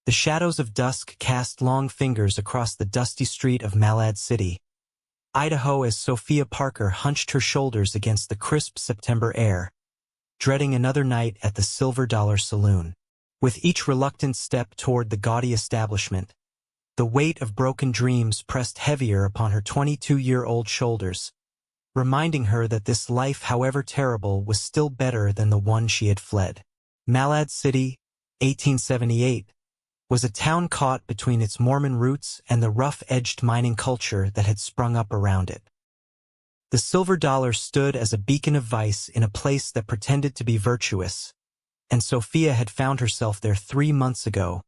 The shadows of dusk cast long fingers across the dusty street of Malad City, Idaho, as Sophia Parker hunched her shoulders against the crisp September air, dreading another night at the Silver Dollar Saloon. With each reluctant step toward the gaudy establishment, the weight of broken dreams pressed heavier upon her 22-year-old shoulders, reminding her that this life, however terrible, was still better than the one she had fled. Malad City, 1878, was a town caught between its Mormon roots and the rough-edged mining culture that had sprung up around it. The Silver Dollar stood as a beacon of vice in a place that pretended to be virtuous, and Sophia had found herself there 3 months ago,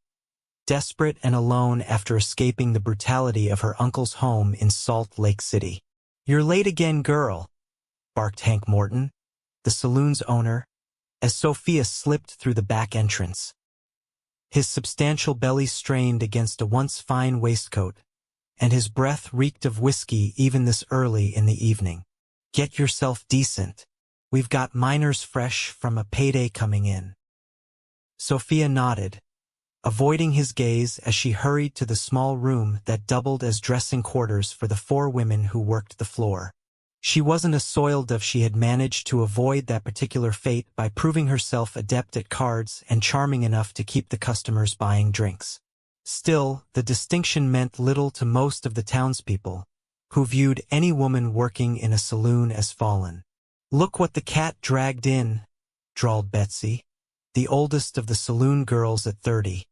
desperate and alone after escaping the brutality of her uncle's home in Salt Lake City. "You're late again, girl," barked Hank Morton, the saloon's owner, as Sophia slipped through the back entrance. His substantial belly strained against a once fine waistcoat, and his breath reeked of whiskey even this early in the evening. "Get yourself decent. We've got miners fresh from a payday coming in." Sophia nodded, avoiding his gaze as she hurried to the small room that doubled as dressing quarters for the 4 women who worked the floor. She wasn't a soiled if she had managed to avoid that particular fate by proving herself adept at cards and charming enough to keep the customers buying drinks. Still, the distinction meant little to most of the townspeople, who viewed any woman working in a saloon as fallen. "Look what the cat dragged in," drawled Betsy, the oldest of the saloon girls at 30.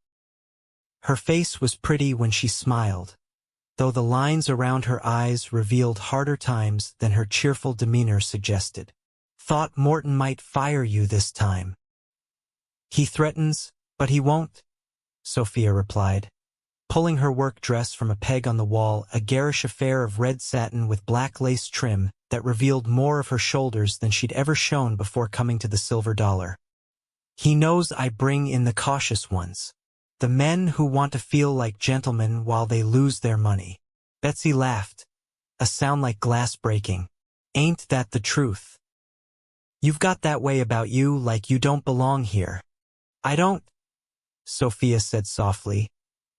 Her face was pretty when she smiled, though the lines around her eyes revealed harder times than her cheerful demeanor suggested. "Thought Morton might fire you this time." "He threatens, but he won't," Sophia replied, pulling her work dress from a peg on the wall, a garish affair of red satin with black lace trim that revealed more of her shoulders than she'd ever shown before coming to the Silver Dollar. "He knows I bring in the cautious ones. The men who want to feel like gentlemen while they lose their money." Betsy laughed, a sound like glass breaking. "Ain't that the truth? You've got that way about you, like you don't belong here." "I don't," Sophia said softly,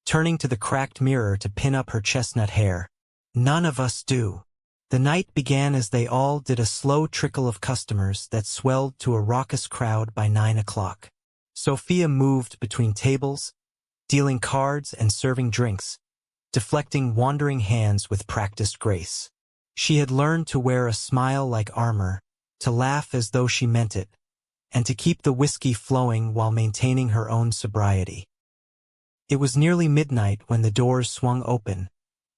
turning to the cracked mirror to pin up her chestnut hair. "None of us do." The night began as they all did, a slow trickle of customers that swelled to a raucous crowd by 9 o'clock. Sophia moved between tables, dealing cards and serving drinks, deflecting wandering hands with practiced grace. She had learned to wear a smile like armor, to laugh as though she meant it, and to keep the whiskey flowing while maintaining her own sobriety. It was nearly midnight when the doors swung open,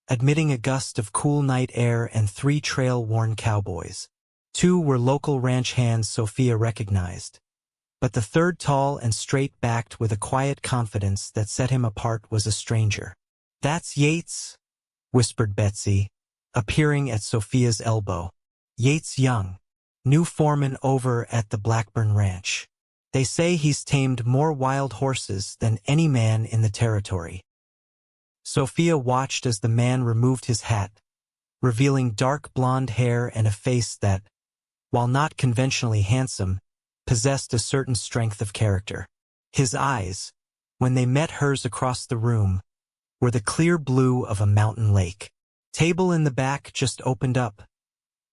admitting a gust of cool night air and 3 trail-worn cowboys. 2 were local ranch hands Sophia recognized, but the third, tall and straight-backed with a quiet confidence that set him apart, was a stranger. "That's Yates," whispered Betsy, appearing at Sophia's elbow. "Yates Young, new foreman over at the Blackburn Ranch. They say he's tamed more wild horses than any man in the territory." Sophia watched as the man removed his hat, revealing dark blonde hair and a face that, while not conventionally handsome, possessed a certain strength of character. His eyes, when they met hers across the room, were the clear blue of a mountain lake. "Table in the back just opened up,"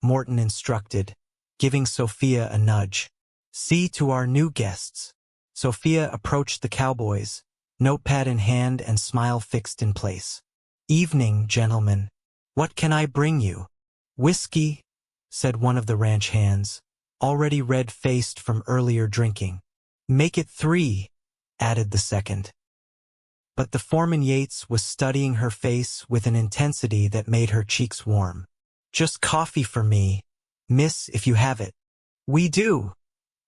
Morton instructed, giving Sophia a nudge. "See to our new guests." Sophia approached the cowboys, notepad in hand and smile fixed in place. "Evening, gentlemen. What can I bring you?" "Whiskey," said one of the ranch hands, already red-faced from earlier drinking. "Make it 3, added the second. But the foreman Yates was studying her face with an intensity that made her cheeks warm. "Just coffee for me, miss, if you have it." "We do,"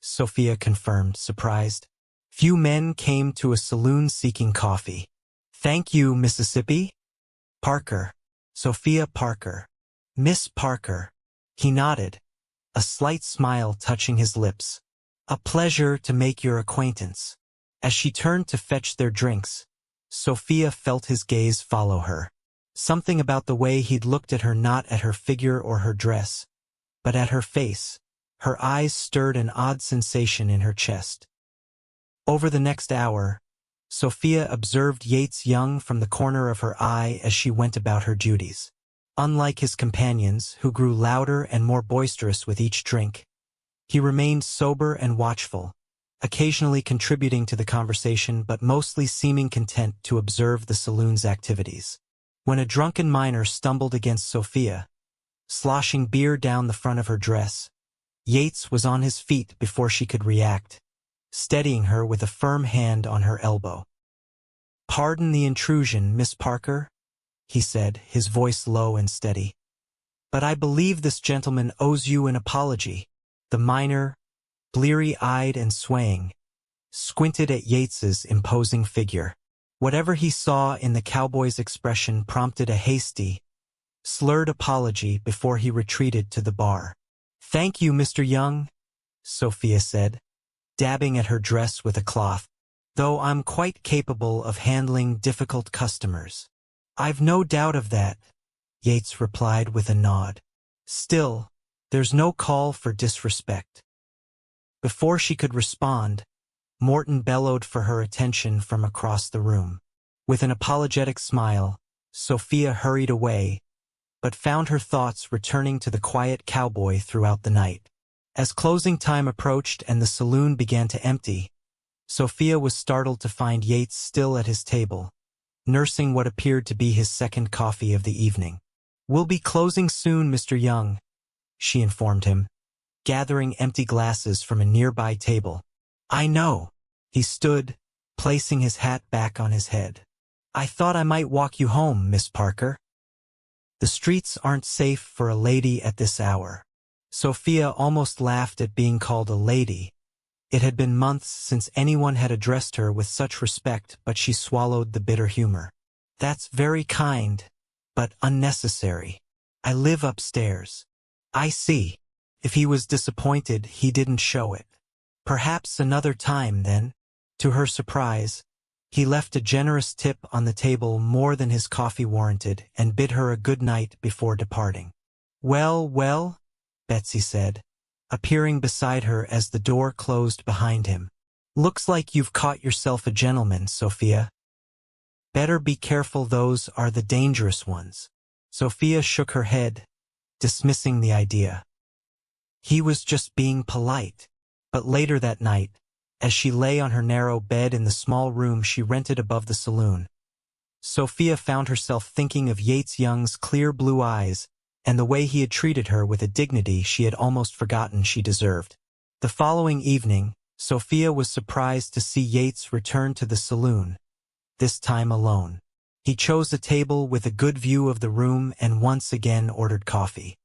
Sophia confirmed, surprised. Few men came to a saloon seeking coffee. "Thank you, Mississippi." "Parker. Sophia Parker." "Miss Parker." He nodded, a slight smile touching his lips. "A pleasure to make your acquaintance." As she turned to fetch their drinks, Sophia felt his gaze follow her. Something about the way he'd looked at her, not at her figure or her dress, but at her face. Her eyes stirred an odd sensation in her chest. Over the next hour, Sophia observed Yates Young from the corner of her eye as she went about her duties. Unlike his companions, who grew louder and more boisterous with each drink, he remained sober and watchful, occasionally contributing to the conversation but mostly seeming content to observe the saloon's activities. When a drunken miner stumbled against Sophia, sloshing beer down the front of her dress, Yates was on his feet before she could react, steadying her with a firm hand on her elbow. "Pardon the intrusion, Miss Parker," he said, his voice low and steady. "But I believe this gentleman owes you an apology." The miner, bleary-eyed and swaying, squinted at Yates's imposing figure. Whatever he saw in the cowboy's expression prompted a hasty, slurred apology before he retreated to the bar. "Thank you, Mr. Young," Sophia said, dabbing at her dress with a cloth, "though I'm quite capable of handling difficult customers." "I've no doubt of that," Yates replied with a nod. "Still, there's no call for disrespect." Before she could respond, Morton bellowed for her attention from across the room. With an apologetic smile, Sophia hurried away, but found her thoughts returning to the quiet cowboy throughout the night. As closing time approached and the saloon began to empty, Sophia was startled to find Yates still at his table, nursing what appeared to be his second coffee of the evening. "We'll be closing soon, Mr. Young," she informed him, gathering empty glasses from a nearby table. "I know." He stood, placing his hat back on his head. "I thought I might walk you home, Miss Parker." "The streets aren't safe for a lady at this hour." Sophia almost laughed at being called a lady. It had been months since anyone had addressed her with such respect, but she swallowed the bitter humor. "That's very kind, but unnecessary. I live upstairs." "I see." If he was disappointed, he didn't show it. "Perhaps another time, then." To her surprise, he left a generous tip on the table, more than his coffee warranted, and bid her a good night before departing. "Well, well," Betsy said, appearing beside her as the door closed behind him. "Looks like you've caught yourself a gentleman, Sophia. Better be careful, those are the dangerous ones." Sophia shook her head, dismissing the idea. He was just being polite. But later that night, as she lay on her narrow bed in the small room she rented above the saloon, Sophia found herself thinking of Yates Young's clear blue eyes and the way he had treated her with a dignity she had almost forgotten she deserved. The following evening, Sophia was surprised to see Yates return to the saloon, this time alone. He chose a table with a good view of the room and once again ordered coffee.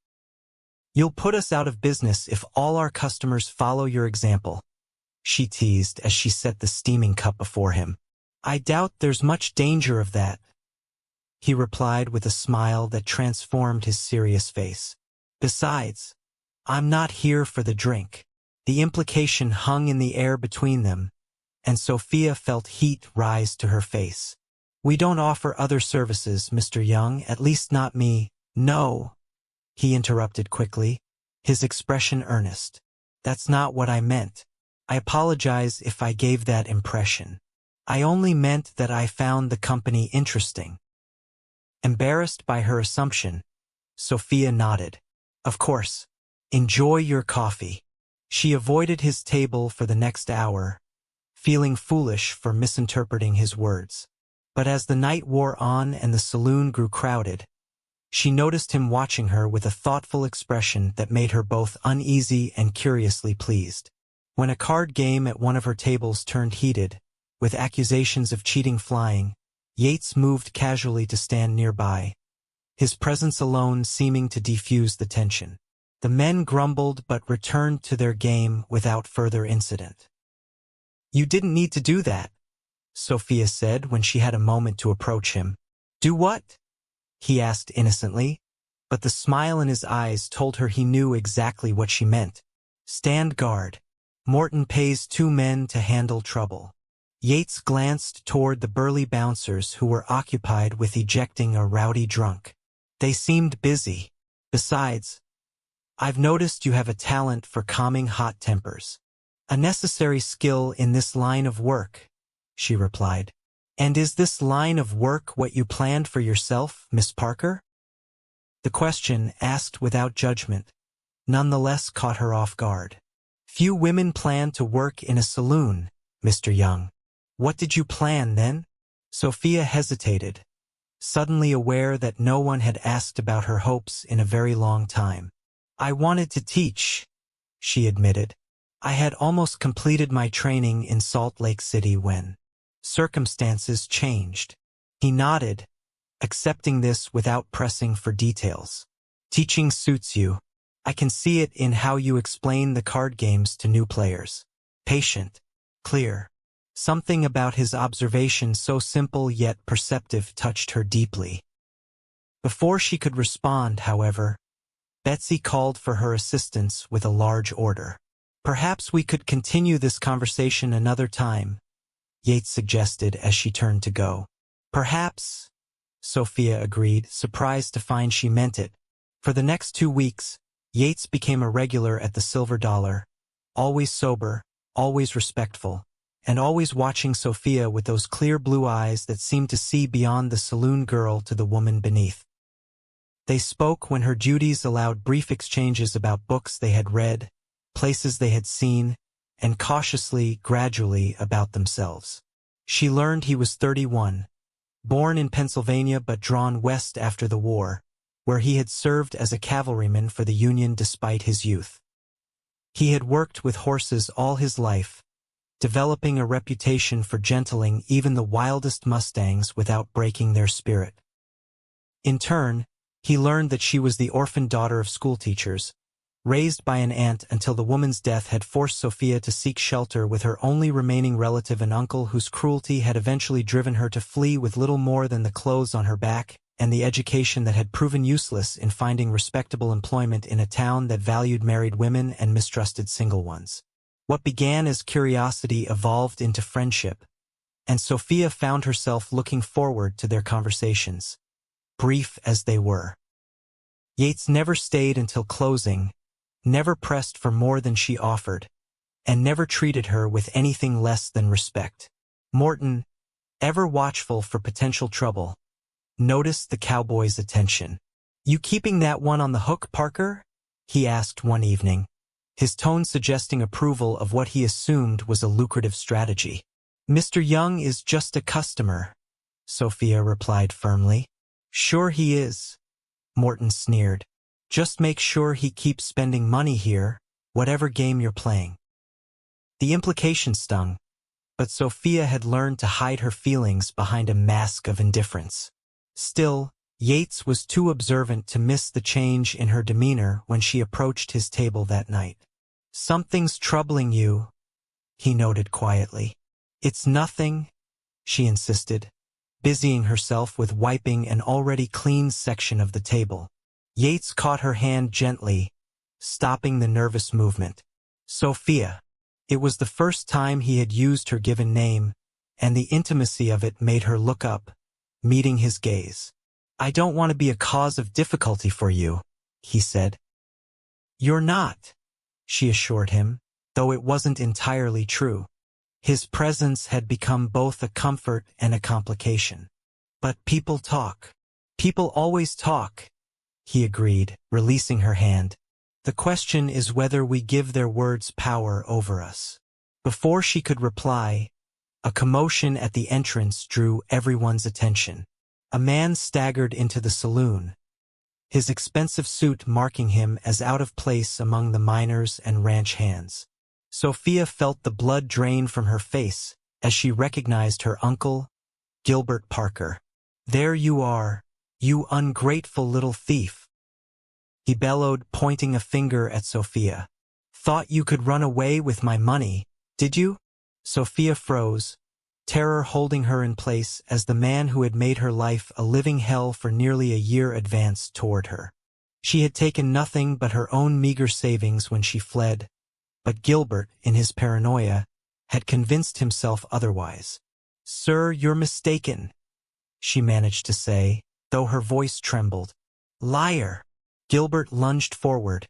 "You'll put us out of business if all our customers follow your example," she teased as she set the steaming cup before him. "I doubt there's much danger of that," he replied with a smile that transformed his serious face. "Besides, I'm not here for the drink." The implication hung in the air between them, and Sophia felt heat rise to her face. "We don't offer other services, Mr. Young, at least not me." "No," he interrupted quickly, his expression earnest. "That's not what I meant. I apologize if I gave that impression. I only meant that I found the company interesting." Embarrassed by her assumption, Sophia nodded. "Of course. Enjoy your coffee." She avoided his table for the next hour, feeling foolish for misinterpreting his words. But as the night wore on and the saloon grew crowded, she noticed him watching her with a thoughtful expression that made her both uneasy and curiously pleased. When a card game at one of her tables turned heated, with accusations of cheating flying, Yates moved casually to stand nearby, his presence alone seeming to defuse the tension. The men grumbled but returned to their game without further incident. "You didn't need to do that," Sophia said when she had a moment to approach him. "Do what?" he asked innocently, but the smile in his eyes told her he knew exactly what she meant. "Stand guard. Morton pays 2 men to handle trouble." Yates glanced toward the burly bouncers who were occupied with ejecting a rowdy drunk. They seemed busy. "Besides, I've noticed you have a talent for calming hot tempers. A necessary skill in this line of work," she replied. And is this line of work what you planned for yourself, Miss Parker? The question, asked without judgment, nonetheless caught her off guard. Few women plan to work in a saloon, Mr. Young. What did you plan then? Sophia hesitated, suddenly aware that no one had asked about her hopes in a very long time. I wanted to teach, she admitted. I had almost completed my training in Salt Lake City when circumstances changed. He nodded, accepting this without pressing for details. Teaching suits you. I can see it in how you explain the card games to new players. Patient, clear. Something about his observation, so simple yet perceptive, touched her deeply. Before she could respond, however, Betsy called for her assistance with a large order. Perhaps we could continue this conversation another time, Yates suggested as she turned to go. Perhaps, Sophia agreed, surprised to find she meant it. For the next 2 weeks, Yates became a regular at the Silver Dollar, always sober, always respectful, and always watching Sophia with those clear blue eyes that seemed to see beyond the saloon girl to the woman beneath. They spoke when her duties allowed brief exchanges about books they had read, places they had seen, and cautiously, gradually about themselves. She learned he was 31, born in Pennsylvania but drawn west after the war, where he had served as a cavalryman for the Union despite his youth. He had worked with horses all his life, developing a reputation for gentling even the wildest mustangs without breaking their spirit. In turn, he learned that she was the orphaned daughter of schoolteachers, raised by an aunt until the woman's death had forced Sophia to seek shelter with her only remaining relative, an uncle whose cruelty had eventually driven her to flee with little more than the clothes on her back and the education that had proven useless in finding respectable employment in a town that valued married women and mistrusted single ones. What began as curiosity evolved into friendship, and Sophia found herself looking forward to their conversations, brief as they were. Yates never stayed until closing, never pressed for more than she offered, and never treated her with anything less than respect. Morton, ever watchful for potential trouble, noticed the cowboy's attention. "You keeping that one on the hook, Parker?" he asked one evening, his tone suggesting approval of what he assumed was a lucrative strategy. "Mr. Young is just a customer," Sophia replied firmly. "Sure he is," Morton sneered. "Just make sure he keeps spending money here, whatever game you're playing." The implication stung, but Sophia had learned to hide her feelings behind a mask of indifference. Still, Yates was too observant to miss the change in her demeanor when she approached his table that night. "Something's troubling you," he noted quietly. "It's nothing," she insisted, busying herself with wiping an already clean section of the table. Yates caught her hand gently, stopping the nervous movement. "Sophia." It was the first time he had used her given name, and the intimacy of it made her look up, meeting his gaze. "I don't want to be a cause of difficulty for you," he said. "You're not," she assured him, though it wasn't entirely true. His presence had become both a comfort and a complication. "But people talk. People always talk," he agreed, releasing her hand. "The question is whether we give their words power over us." Before she could reply, a commotion at the entrance drew everyone's attention. A man staggered into the saloon, his expensive suit marking him as out of place among the miners and ranch hands. Sophia felt the blood drain from her face as she recognized her uncle, Gilbert Parker. "There you are, you ungrateful little thief," he bellowed, pointing a finger at Sophia. "Thought you could run away with my money, did you?" Sophia froze, terror holding her in place as the man who had made her life a living hell for nearly a year advanced toward her. She had taken nothing but her own meager savings when she fled, but Gilbert, in his paranoia, had convinced himself otherwise. "Sir, you're mistaken," she managed to say, though her voice trembled. "Liar!" Gilbert lunged forward,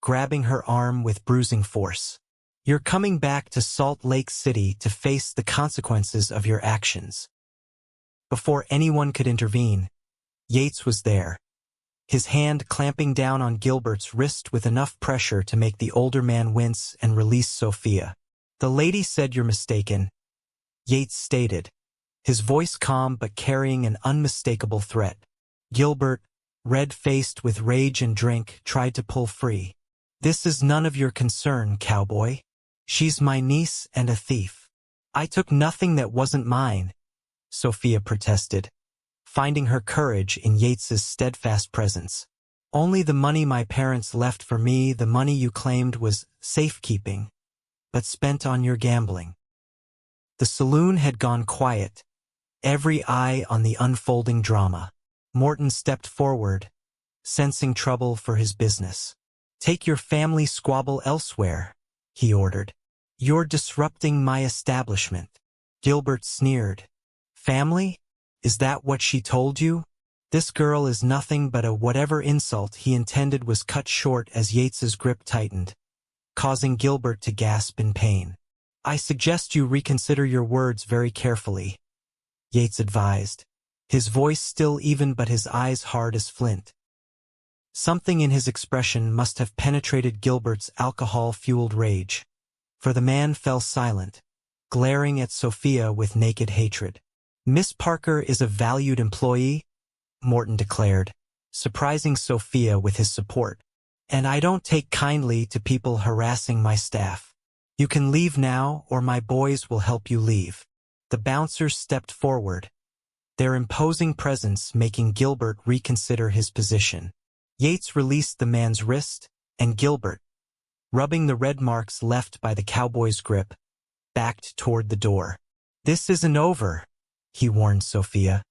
grabbing her arm with bruising force. You're coming back to Salt Lake City to face the consequences of your actions. Before anyone could intervene, Yates was there, his hand clamping down on Gilbert's wrist with enough pressure to make the older man wince and release Sophia. "The lady said you're mistaken," Yates stated, his voice calm but carrying an unmistakable threat. Gilbert, red-faced with rage and drink, tried to pull free. "This is none of your concern, Cowboy. She's my niece and a thief." "I took nothing that wasn't mine," Sophia protested, finding her courage in Yates's steadfast presence. "Only the money my parents left for me, the money you claimed was safekeeping, but spent on your gambling." The saloon had gone quiet, every eye on the unfolding drama. Morton stepped forward, sensing trouble for his business. "Take your family squabble elsewhere," he ordered. "You're disrupting my establishment." Gilbert sneered. "Family? Is that what she told you? This girl is nothing but a whatever." Insult he intended was cut short as Yates's grip tightened, causing Gilbert to gasp in pain. "I suggest you reconsider your words very carefully," Yates advised, his voice still even but his eyes hard as flint. Something in his expression must have penetrated Gilbert's alcohol-fueled rage, for the man fell silent, glaring at Sophia with naked hatred. "Miss Parker is a valued employee," Morton declared, surprising Sophia with his support. "And I don't take kindly to people harassing my staff. You can leave now, or my boys will help you leave." The bouncers stepped forward, their imposing presence making Gilbert reconsider his position. Yates released the man's wrist, and Gilbert, rubbing the red marks left by the cowboy's grip, backed toward the door. "This isn't over," he warned Sophia.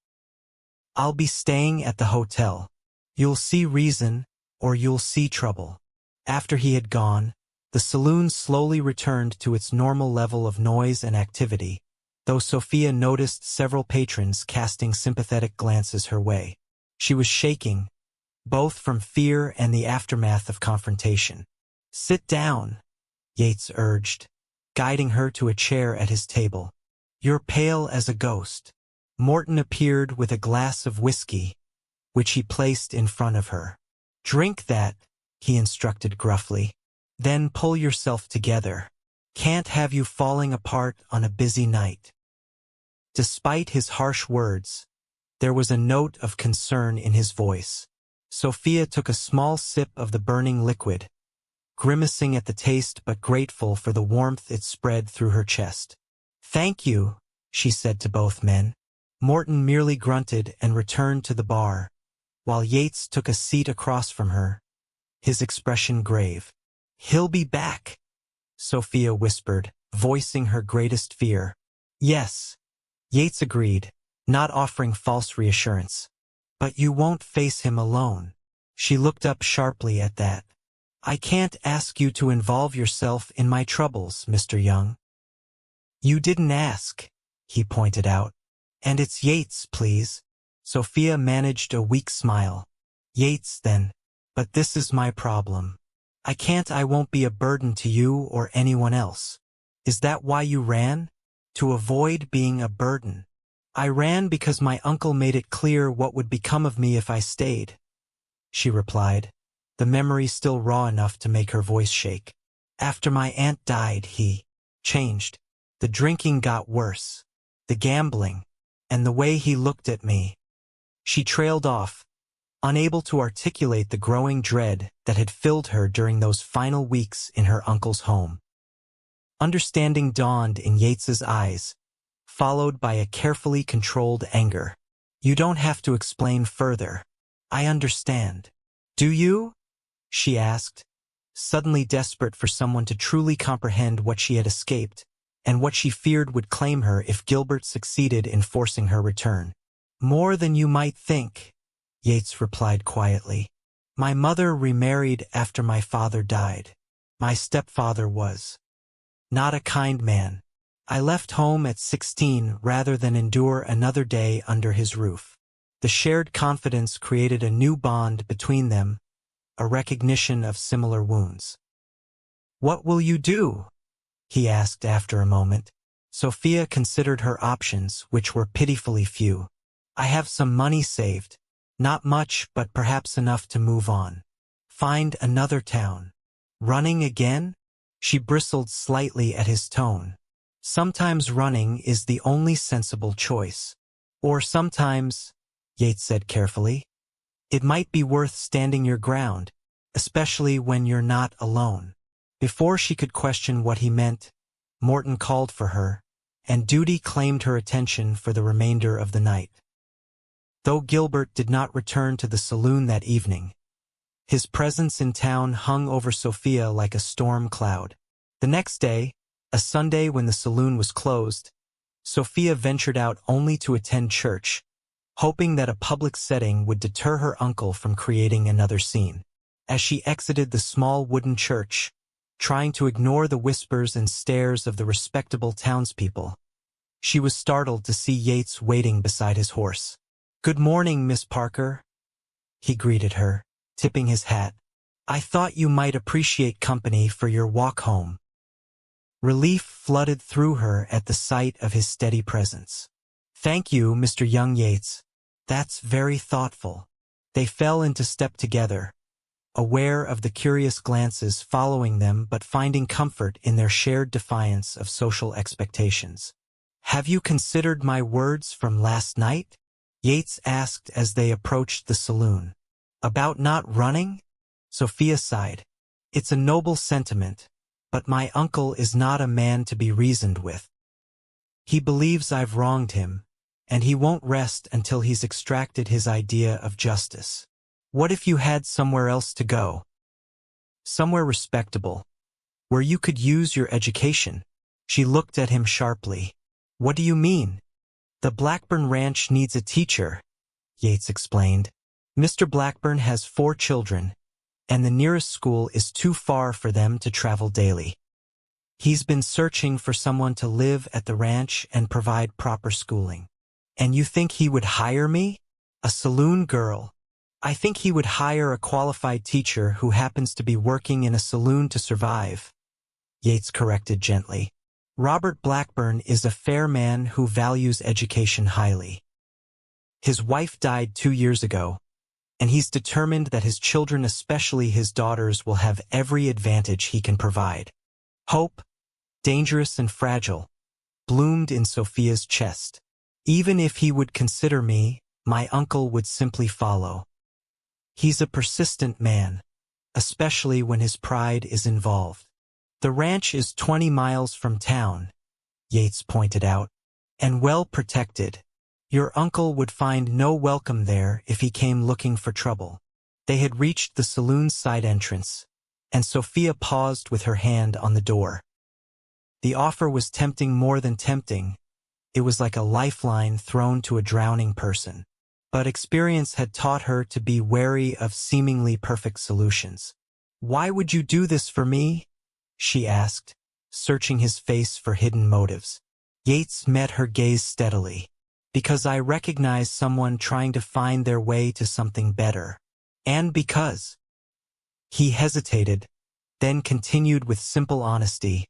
"I'll be staying at the hotel. You'll see reason, or you'll see trouble." After he had gone, the saloon slowly returned to its normal level of noise and activity, though Sophia noticed several patrons casting sympathetic glances her way. She was shaking, both from fear and the aftermath of confrontation. "Sit down," Yates urged, guiding her to a chair at his table. "You're pale as a ghost." Morton appeared with a glass of whiskey, which he placed in front of her. "Drink that," he instructed gruffly. "Then pull yourself together. Can't have you falling apart on a busy night." Despite his harsh words, there was a note of concern in his voice. Sophia took a small sip of the burning liquid, grimacing at the taste but grateful for the warmth it spread through her chest. "Thank you," she said to both men. Morton merely grunted and returned to the bar, while Yates took a seat across from her, his expression grave. "He'll be back," Sophia whispered, voicing her greatest fear. "Yes," Yates agreed, not offering false reassurance. "But you won't face him alone." She looked up sharply at that. "I can't ask you to involve yourself in my troubles, Mr. Young." "You didn't ask," he pointed out. "And it's Yates, please." Sophia managed a weak smile. "Yates, then. But this is my problem. I won't be a burden to you or anyone else." "Is that why you ran? To avoid being a burden?" "I ran because my uncle made it clear what would become of me if I stayed," she replied, the memory still raw enough to make her voice shake. "After my aunt died, he changed. The drinking got worse, the gambling, and the way he looked at me." She trailed off, unable to articulate the growing dread that had filled her during those final weeks in her uncle's home. Understanding dawned in Yates's eyes, followed by a carefully controlled anger. "You don't have to explain further. I understand." "Do you?" she asked, suddenly desperate for someone to truly comprehend what she had escaped, and what she feared would claim her if Gilbert succeeded in forcing her return. "More than you might think," Yates replied quietly. "My mother remarried after my father died. My stepfather was not a kind man. I left home at 16 rather than endure another day under his roof." The shared confidence created a new bond between them, a recognition of similar wounds. "What will you do?" he asked after a moment. Sophia considered her options, which were pitifully few. I have some money saved. Not much, but perhaps enough to move on. Find another town. Running again? She bristled slightly at his tone. Sometimes running is the only sensible choice. Or sometimes, Yates said carefully, it might be worth standing your ground, especially when you're not alone. Before she could question what he meant, Morton called for her, and duty claimed her attention for the remainder of the night. Though Gilbert did not return to the saloon that evening, his presence in town hung over Sophia like a storm cloud. The next day, a Sunday when the saloon was closed, Sophia ventured out only to attend church, hoping that a public setting would deter her uncle from creating another scene. As she exited the small wooden church, trying to ignore the whispers and stares of the respectable townspeople, she was startled to see Yates waiting beside his horse. "Good morning, Miss Parker," he greeted her, tipping his hat. "I thought you might appreciate company for your walk home." Relief flooded through her at the sight of his steady presence. "Thank you, Mr. Young Yates. That's very thoughtful." They fell into step together, aware of the curious glances following them but finding comfort in their shared defiance of social expectations. "Have you considered my words from last night?" Yates asked as they approached the saloon. "About not running?" Sophia sighed. "It's a noble sentiment, but my uncle is not a man to be reasoned with. He believes I've wronged him, and he won't rest until he's extracted his idea of justice. What if you had somewhere else to go? Somewhere respectable, where you could use your education?" She looked at him sharply. "What do you mean?" "The Blackburn Ranch needs a teacher," Yates explained. "Mr. Blackburn has 4 children, and the nearest school is too far for them to travel daily. He's been searching for someone to live at the ranch and provide proper schooling." "And you think he would hire me? A saloon girl?" "I think he would hire a qualified teacher who happens to be working in a saloon to survive," Yates corrected gently. "Robert Blackburn is a fair man who values education highly. His wife died 2 years ago, and he's determined that his children, especially his daughters, will have every advantage he can provide." Hope, dangerous and fragile, bloomed in Sophia's chest. "Even if he would consider me, my uncle would simply follow. He's a persistent man, especially when his pride is involved." "The ranch is 20 miles from town," Yates pointed out, "and well protected. Your uncle would find no welcome there if he came looking for trouble." They had reached the saloon's side entrance, and Sophia paused with her hand on the door. The offer was tempting more than tempting. It was like a lifeline thrown to a drowning person. But experience had taught her to be wary of seemingly perfect solutions. "Why would you do this for me?" she asked, searching his face for hidden motives. Yates met her gaze steadily. "Because I recognize someone trying to find their way to something better. And because—" He hesitated, then continued with simple honesty.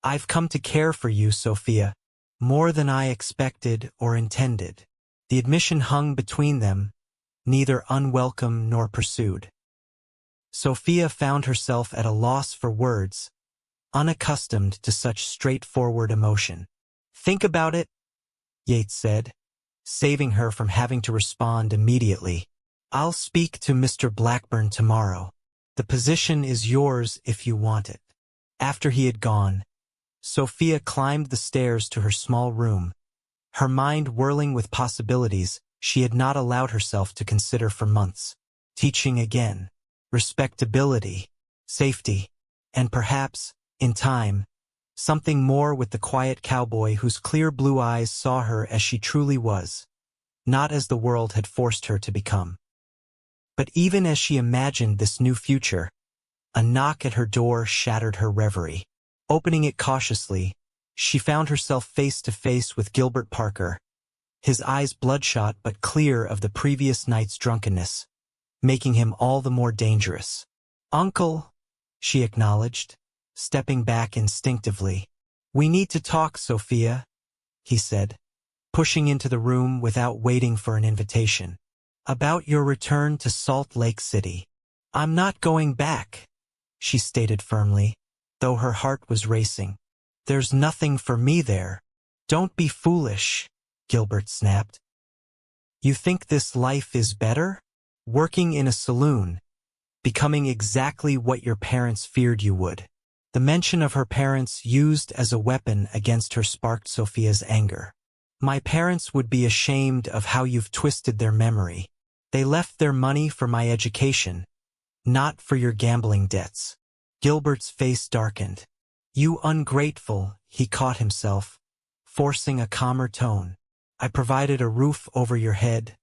"I've come to care for you, Sophia, more than I expected or intended." The admission hung between them, neither unwelcome nor pursued. Sophia found herself at a loss for words, unaccustomed to such straightforward emotion. "Think about it," Yates said, saving her from having to respond immediately. "I'll speak to Mr. Blackburn tomorrow. The position is yours if you want it." After he had gone, Sophia climbed the stairs to her small room, her mind whirling with possibilities she had not allowed herself to consider for months. Teaching again, respectability, safety, and perhaps, in time, something more with the quiet cowboy whose clear blue eyes saw her as she truly was, not as the world had forced her to become. But even as she imagined this new future, a knock at her door shattered her reverie. Opening it cautiously, she found herself face to face with Gilbert Parker, his eyes bloodshot but clear of the previous night's drunkenness, making him all the more dangerous. "Uncle," she acknowledged, stepping back instinctively. "We need to talk, Sophia," he said, pushing into the room without waiting for an invitation. "About your return to Salt Lake City." "I'm not going back," she stated firmly, though her heart was racing. "There's nothing for me there." "Don't be foolish," Gilbert snapped. "You think this life is better? Working in a saloon, becoming exactly what your parents feared you would." The mention of her parents used as a weapon against her sparked Sophia's anger. "My parents would be ashamed of how you've twisted their memory. They left their money for my education, not for your gambling debts." Gilbert's face darkened. "You ungrateful," he caught himself, forcing a calmer tone. "I provided a roof over your head,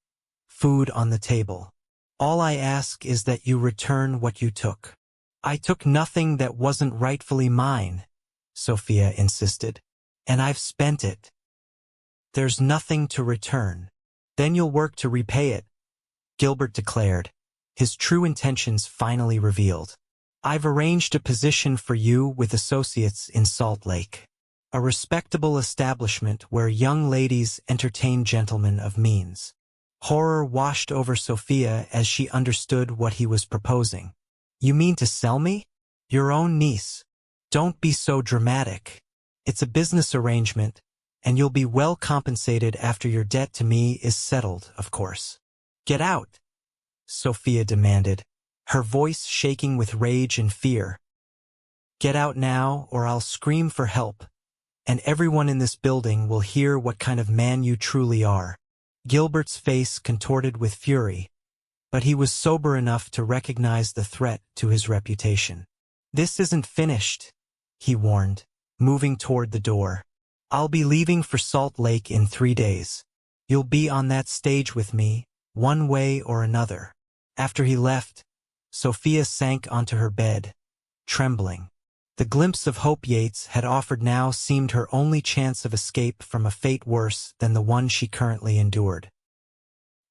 food on the table. All I ask is that you return what you took." "I took nothing that wasn't rightfully mine," Sophia insisted. "And I've spent it." "There's nothing to return. Then you'll work to repay it," Gilbert declared, his true intentions finally revealed. "I've arranged a position for you with associates in Salt Lake, a respectable establishment where young ladies entertain gentlemen of means." Horror washed over Sophia as she understood what he was proposing. "You mean to sell me? Your own niece? Don't be so dramatic. It's a business arrangement, and you'll be well compensated after your debt to me is settled, of course." "Get out," Sophia demanded, her voice shaking with rage and fear. "Get out now, or I'll scream for help, and everyone in this building will hear what kind of man you truly are." Gilbert's face contorted with fury, but he was sober enough to recognize the threat to his reputation. "This isn't finished," he warned, moving toward the door. "I'll be leaving for Salt Lake in 3 days. You'll be on that stage with me, one way or another." After he left, Sophia sank onto her bed, trembling. The glimpse of hope Yates had offered now seemed her only chance of escape from a fate worse than the one she currently endured.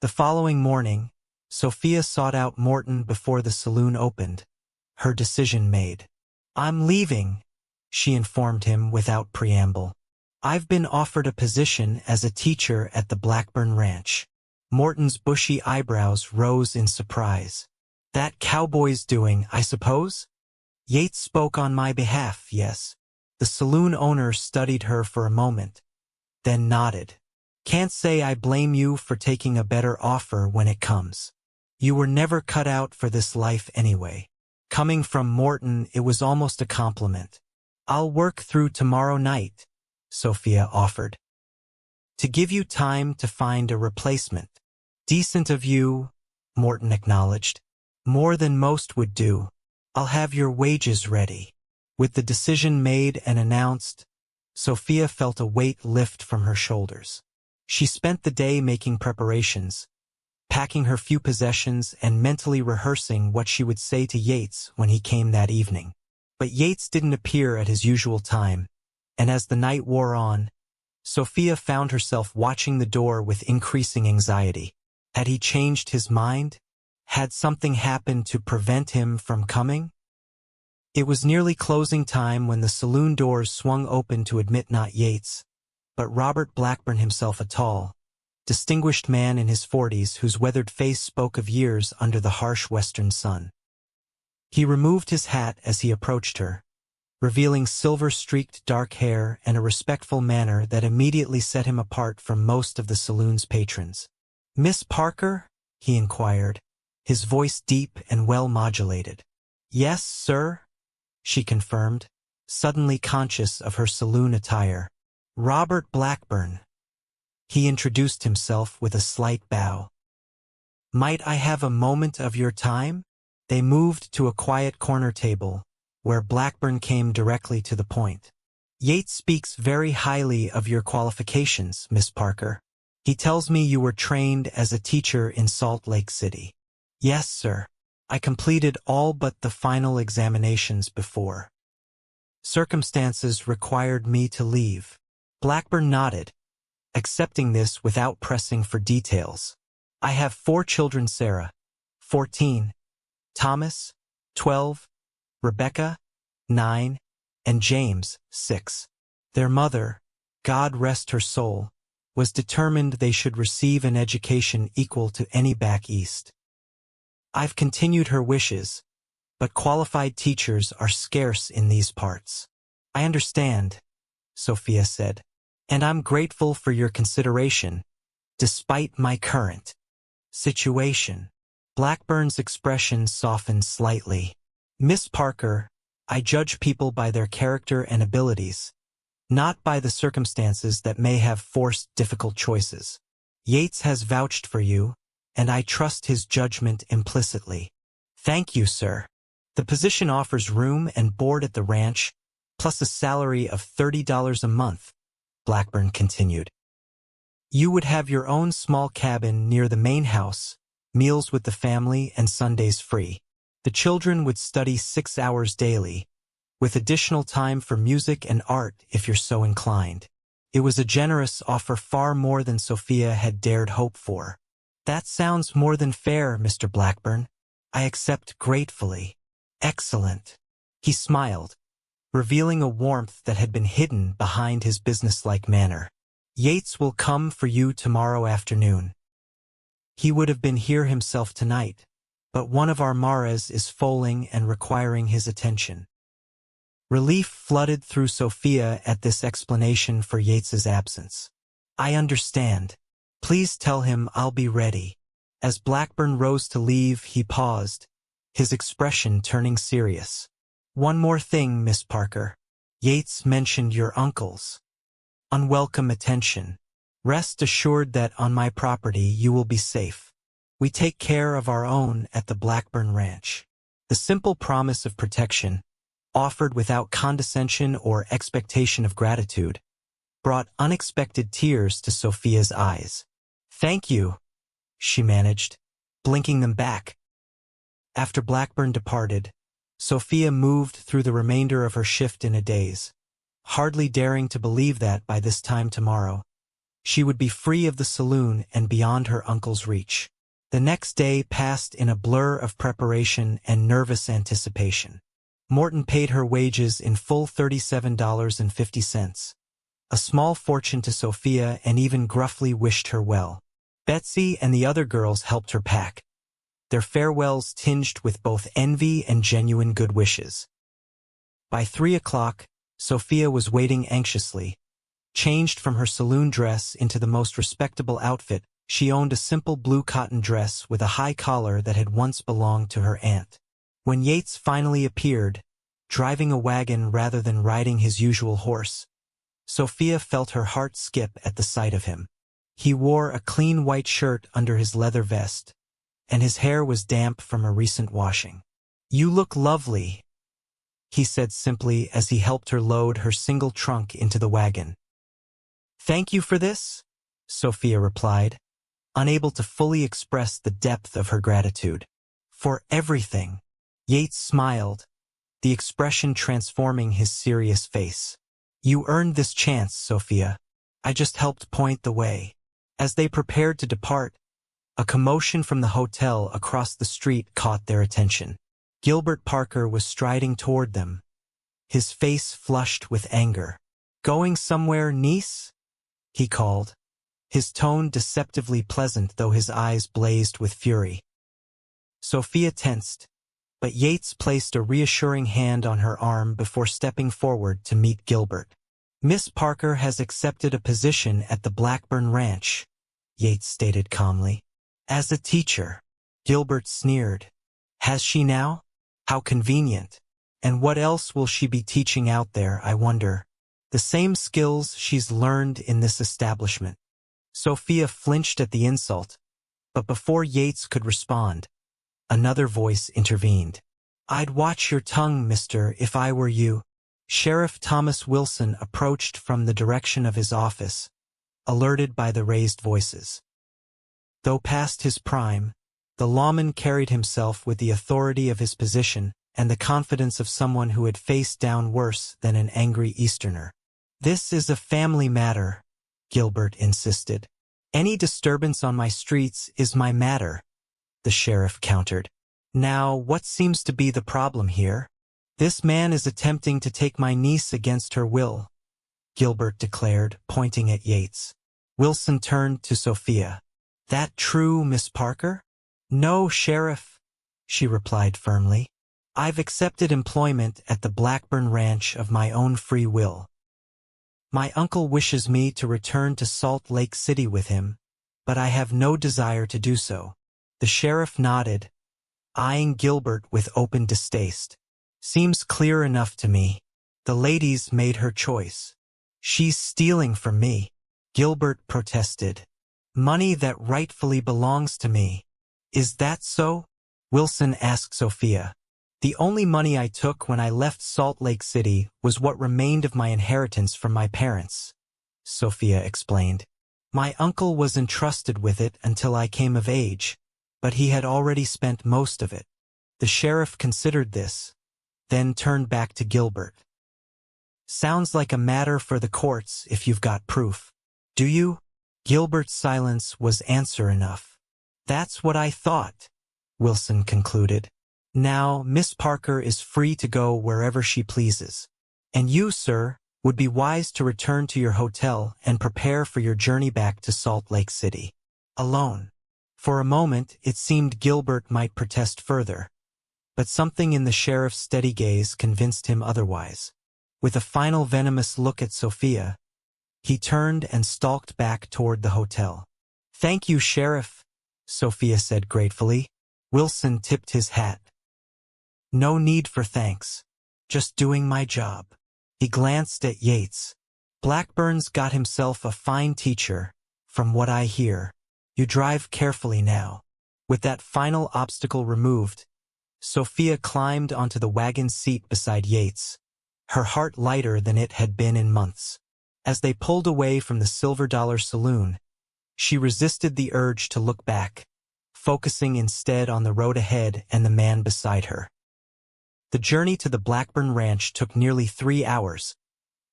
The following morning, Sophia sought out Morton before the saloon opened, her decision made. "I'm leaving," she informed him without preamble. "I've been offered a position as a teacher at the Blackburn Ranch." Morton's bushy eyebrows rose in surprise. "That Cowboy's doing, I suppose?" "Yates spoke on my behalf, yes." The saloon owner studied her for a moment, then nodded. "Can't say I blame you for taking a better offer when it comes. You were never cut out for this life anyway." Coming from Morton, it was almost a compliment. "I'll work through tomorrow night," Sophia offered, "to give you time to find a replacement." "Decent of you," Morton acknowledged. "More than most would do. I'll have your wages ready." With the decision made and announced, Sophia felt a weight lift from her shoulders. She spent the day making preparations, packing her few possessions and mentally rehearsing what she would say to Yates when he came that evening. But Yates didn't appear at his usual time, and as the night wore on, Sophia found herself watching the door with increasing anxiety. Had he changed his mind? Had something happened to prevent him from coming? It was nearly closing time when the saloon doors swung open to admit not Yates, but Robert Blackburn himself, a tall, distinguished man in his 40s whose weathered face spoke of years under the harsh western sun. He removed his hat as he approached her, revealing silver-streaked dark hair and a respectful manner that immediately set him apart from most of the saloon's patrons. "Miss Parker?" he inquired, his voice deep and well-modulated. "Yes, sir," she confirmed, suddenly conscious of her saloon attire. "Robert Blackburn." He introduced himself with a slight bow. "Might I have a moment of your time?" They moved to a quiet corner table, where Blackburn came directly to the point. "Yates speaks very highly of your qualifications, Miss Parker. He tells me you were trained as a teacher in Salt Lake City." "Yes, sir. I completed all but the final examinations before. Circumstances required me to leave." Blackburn nodded, accepting this without pressing for details. "I have 4 children: Sarah, 14, Thomas, 12, Rebecca, 9, and James, 6. Their mother, God rest her soul, was determined they should receive an education equal to any back east. I've continued her wishes, but qualified teachers are scarce in these parts. I understand, Sophia said, and I'm grateful for your consideration, despite my current situation. Blackburn's expression softened slightly. Miss Parker, I judge people by their character and abilities, not by the circumstances that may have forced difficult choices. Yates has vouched for you, and I trust his judgment implicitly. Thank you, sir. The position offers room and board at the ranch, plus a salary of $30 a month, Blackburn continued. You would have your own small cabin near the main house, meals with the family and Sundays free. The children would study 6 hours daily, with additional time for music and art if you're so inclined. It was a generous offer, far more than Sophia had dared hope for. That sounds more than fair, Mr. Blackburn. I accept gratefully. Excellent. He smiled, revealing a warmth that had been hidden behind his businesslike manner. Yates will come for you tomorrow afternoon. He would have been here himself tonight, but one of our Maras is foaling and requiring his attention. Relief flooded through Sophia at this explanation for Yates's absence. I understand. Please tell him I'll be ready. As Blackburn rose to leave, he paused, his expression turning serious. One more thing, Miss Parker. Yates mentioned your uncle's unwelcome attention. Rest assured that on my property you will be safe. We take care of our own at the Blackburn Ranch. The simple promise of protection, offered without condescension or expectation of gratitude, brought unexpected tears to Sophia's eyes. Thank you, she managed, blinking them back. After Blackburn departed, Sophia moved through the remainder of her shift in a daze, hardly daring to believe that by this time tomorrow, she would be free of the saloon and beyond her uncle's reach. The next day passed in a blur of preparation and nervous anticipation. Morton paid her wages in full, $37.50, a small fortune to Sophia, and even gruffly wished her well. Betsy and the other girls helped her pack, their farewells tinged with both envy and genuine good wishes. By 3 o'clock, Sophia was waiting anxiously. Changed from her saloon dress into the most respectable outfit, she owned a simple blue cotton dress with a high collar that had once belonged to her aunt. When Yates finally appeared, driving a wagon rather than riding his usual horse, Sophia felt her heart skip at the sight of him. He wore a clean white shirt under his leather vest, and his hair was damp from a recent washing. You look lovely, he said simply as he helped her load her single trunk into the wagon. Thank you for this, Sophia replied, unable to fully express the depth of her gratitude. For everything. Yates smiled, the expression transforming his serious face. You earned this chance, Sophia. I just helped point the way. As they prepared to depart, a commotion from the hotel across the street caught their attention. Gilbert Parker was striding toward them, his face flushed with anger. Going somewhere, niece? He called, his tone deceptively pleasant though his eyes blazed with fury. Sophia tensed, but Yates placed a reassuring hand on her arm before stepping forward to meet Gilbert. Miss Parker has accepted a position at the Blackburn Ranch, Yates stated calmly. As a teacher, Gilbert sneered. Has she now? How convenient. And what else will she be teaching out there, I wonder? The same skills she's learned in this establishment. Sophia flinched at the insult, but before Yates could respond, another voice intervened. I'd watch your tongue, mister, if I were you. Sheriff Thomas Wilson approached from the direction of his office, alerted by the raised voices. Though past his prime, the lawman carried himself with the authority of his position and the confidence of someone who had faced down worse than an angry Easterner. This is a family matter, Gilbert insisted. Any disturbance on my streets is my matter, the sheriff countered. Now, what seems to be the problem here? "This man is attempting to take my niece against her will," Gilbert declared, pointing at Yates. Wilson turned to Sophia. "That true, Miss Parker?" "No, Sheriff," she replied firmly. "I've accepted employment at the Blackburn Ranch of my own free will. My uncle wishes me to return to Salt Lake City with him, but I have no desire to do so." The sheriff nodded, eyeing Gilbert with open distaste. "Seems clear enough to me. The lady's made her choice." "She's stealing from me," Gilbert protested. "Money that rightfully belongs to me." "Is that so?" Wilson asked Sophia. "The only money I took when I left Salt Lake City was what remained of my inheritance from my parents," Sophia explained. "My uncle was entrusted with it until I came of age, but he had already spent most of it." The sheriff considered this, then turned back to Gilbert. "Sounds like a matter for the courts if you've got proof. Do you?" Gilbert's silence was answer enough. "That's what I thought," Wilson concluded. "Now, Miss Parker is free to go wherever she pleases. And you, sir, would be wise to return to your hotel and prepare for your journey back to Salt Lake City. Alone." For a moment, it seemed Gilbert might protest further, but something in the sheriff's steady gaze convinced him otherwise. With a final venomous look at Sophia, he turned and stalked back toward the hotel. "Thank you, Sheriff," Sophia said gratefully. Wilson tipped his hat. "No need for thanks. Just doing my job." He glanced at Yates. "Blackburn's got himself a fine teacher, from what I hear. You drive carefully now." With that final obstacle removed, Sophia climbed onto the wagon seat beside Yates, her heart lighter than it had been in months. As they pulled away from the Silver Dollar Saloon, she resisted the urge to look back, focusing instead on the road ahead and the man beside her. The journey to the Blackburn Ranch took nearly 3 hours,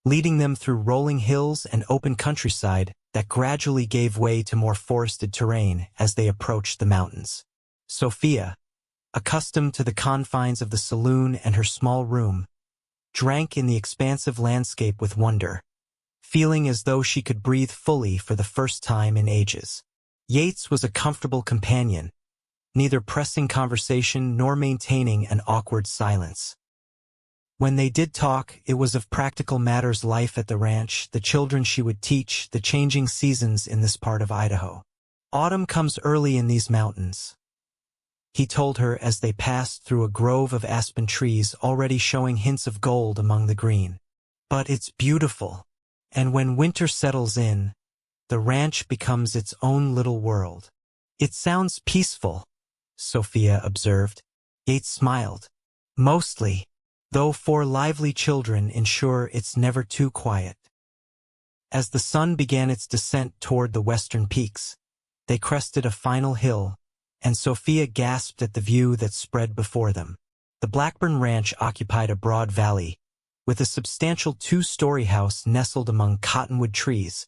leading them through rolling hills and open countryside that gradually gave way to more forested terrain as they approached the mountains. Sophia, accustomed to the confines of the saloon and her small room, drank in the expansive landscape with wonder, feeling as though she could breathe fully for the first time in ages. Yates was a comfortable companion, neither pressing conversation nor maintaining an awkward silence. When they did talk, it was of practical matters: life at the ranch, the children she would teach, the changing seasons in this part of Idaho. "Autumn comes early in these mountains," he told her as they passed through a grove of aspen trees already showing hints of gold among the green. "But it's beautiful. And when winter settles in, the ranch becomes its own little world." "It sounds peaceful," Sophia observed. Yates smiled. "Mostly, though 4 lively children ensure it's never too quiet." As the sun began its descent toward the western peaks, they crested a final hill, and Sophia gasped at the view that spread before them. The Blackburn Ranch occupied a broad valley, with a substantial 2-story house nestled among cottonwood trees,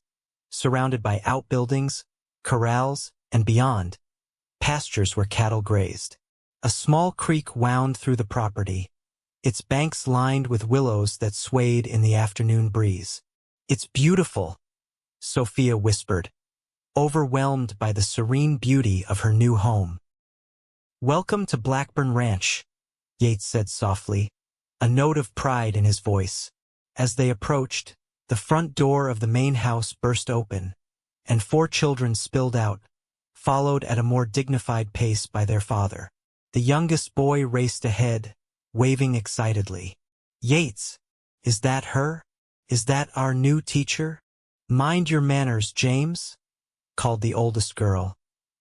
surrounded by outbuildings, corrals, and beyond, pastures where cattle grazed. A small creek wound through the property, its banks lined with willows that swayed in the afternoon breeze. "It's beautiful," Sophia whispered, overwhelmed by the serene beauty of her new home. "Welcome to Blackburn Ranch," Yates said softly, a note of pride in his voice. As they approached, the front door of the main house burst open, and 4 children spilled out, followed at a more dignified pace by their father. The youngest boy raced ahead, waving excitedly. "Yates, is that her? Is that our new teacher?" "Mind your manners, James," called the oldest girl,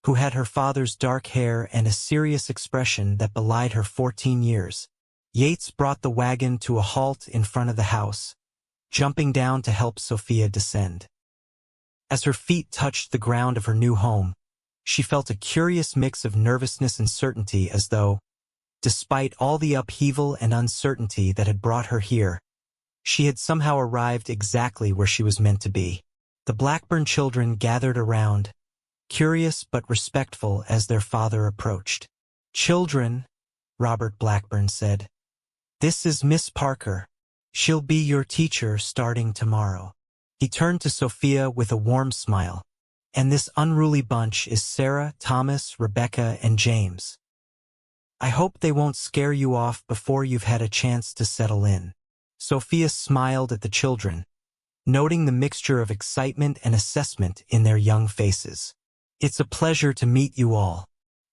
who had her father's dark hair and a serious expression that belied her 14 years. Yates brought the wagon to a halt in front of the house, jumping down to help Sophia descend. As her feet touched the ground of her new home, she felt a curious mix of nervousness and certainty, as though, despite all the upheaval and uncertainty that had brought her here, she had somehow arrived exactly where she was meant to be. The Blackburn children gathered around, curious but respectful as their father approached. "Children," Robert Blackburn said, This is Miss Parker. She'll be your teacher starting tomorrow. He turned to Sophia with a warm smile. And this unruly bunch is Sarah, Thomas, Rebecca, and James. I hope they won't scare you off before you've had a chance to settle in. Sophia smiled at the children, noting the mixture of excitement and assessment in their young faces. It's a pleasure to meet you all.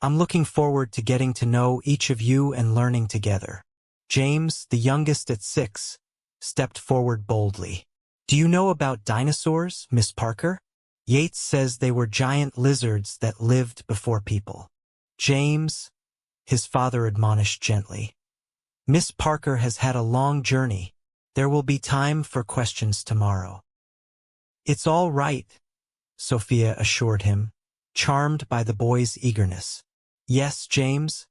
I'm looking forward to getting to know each of you and learning together. James, the youngest at 6, stepped forward boldly. Do you know about dinosaurs, Miss Parker? Yates says they were giant lizards that lived before people. James, his father admonished gently. Miss Parker has had a long journey. There will be time for questions tomorrow. It's all right, Sophia assured him, charmed by the boy's eagerness. Yes, James,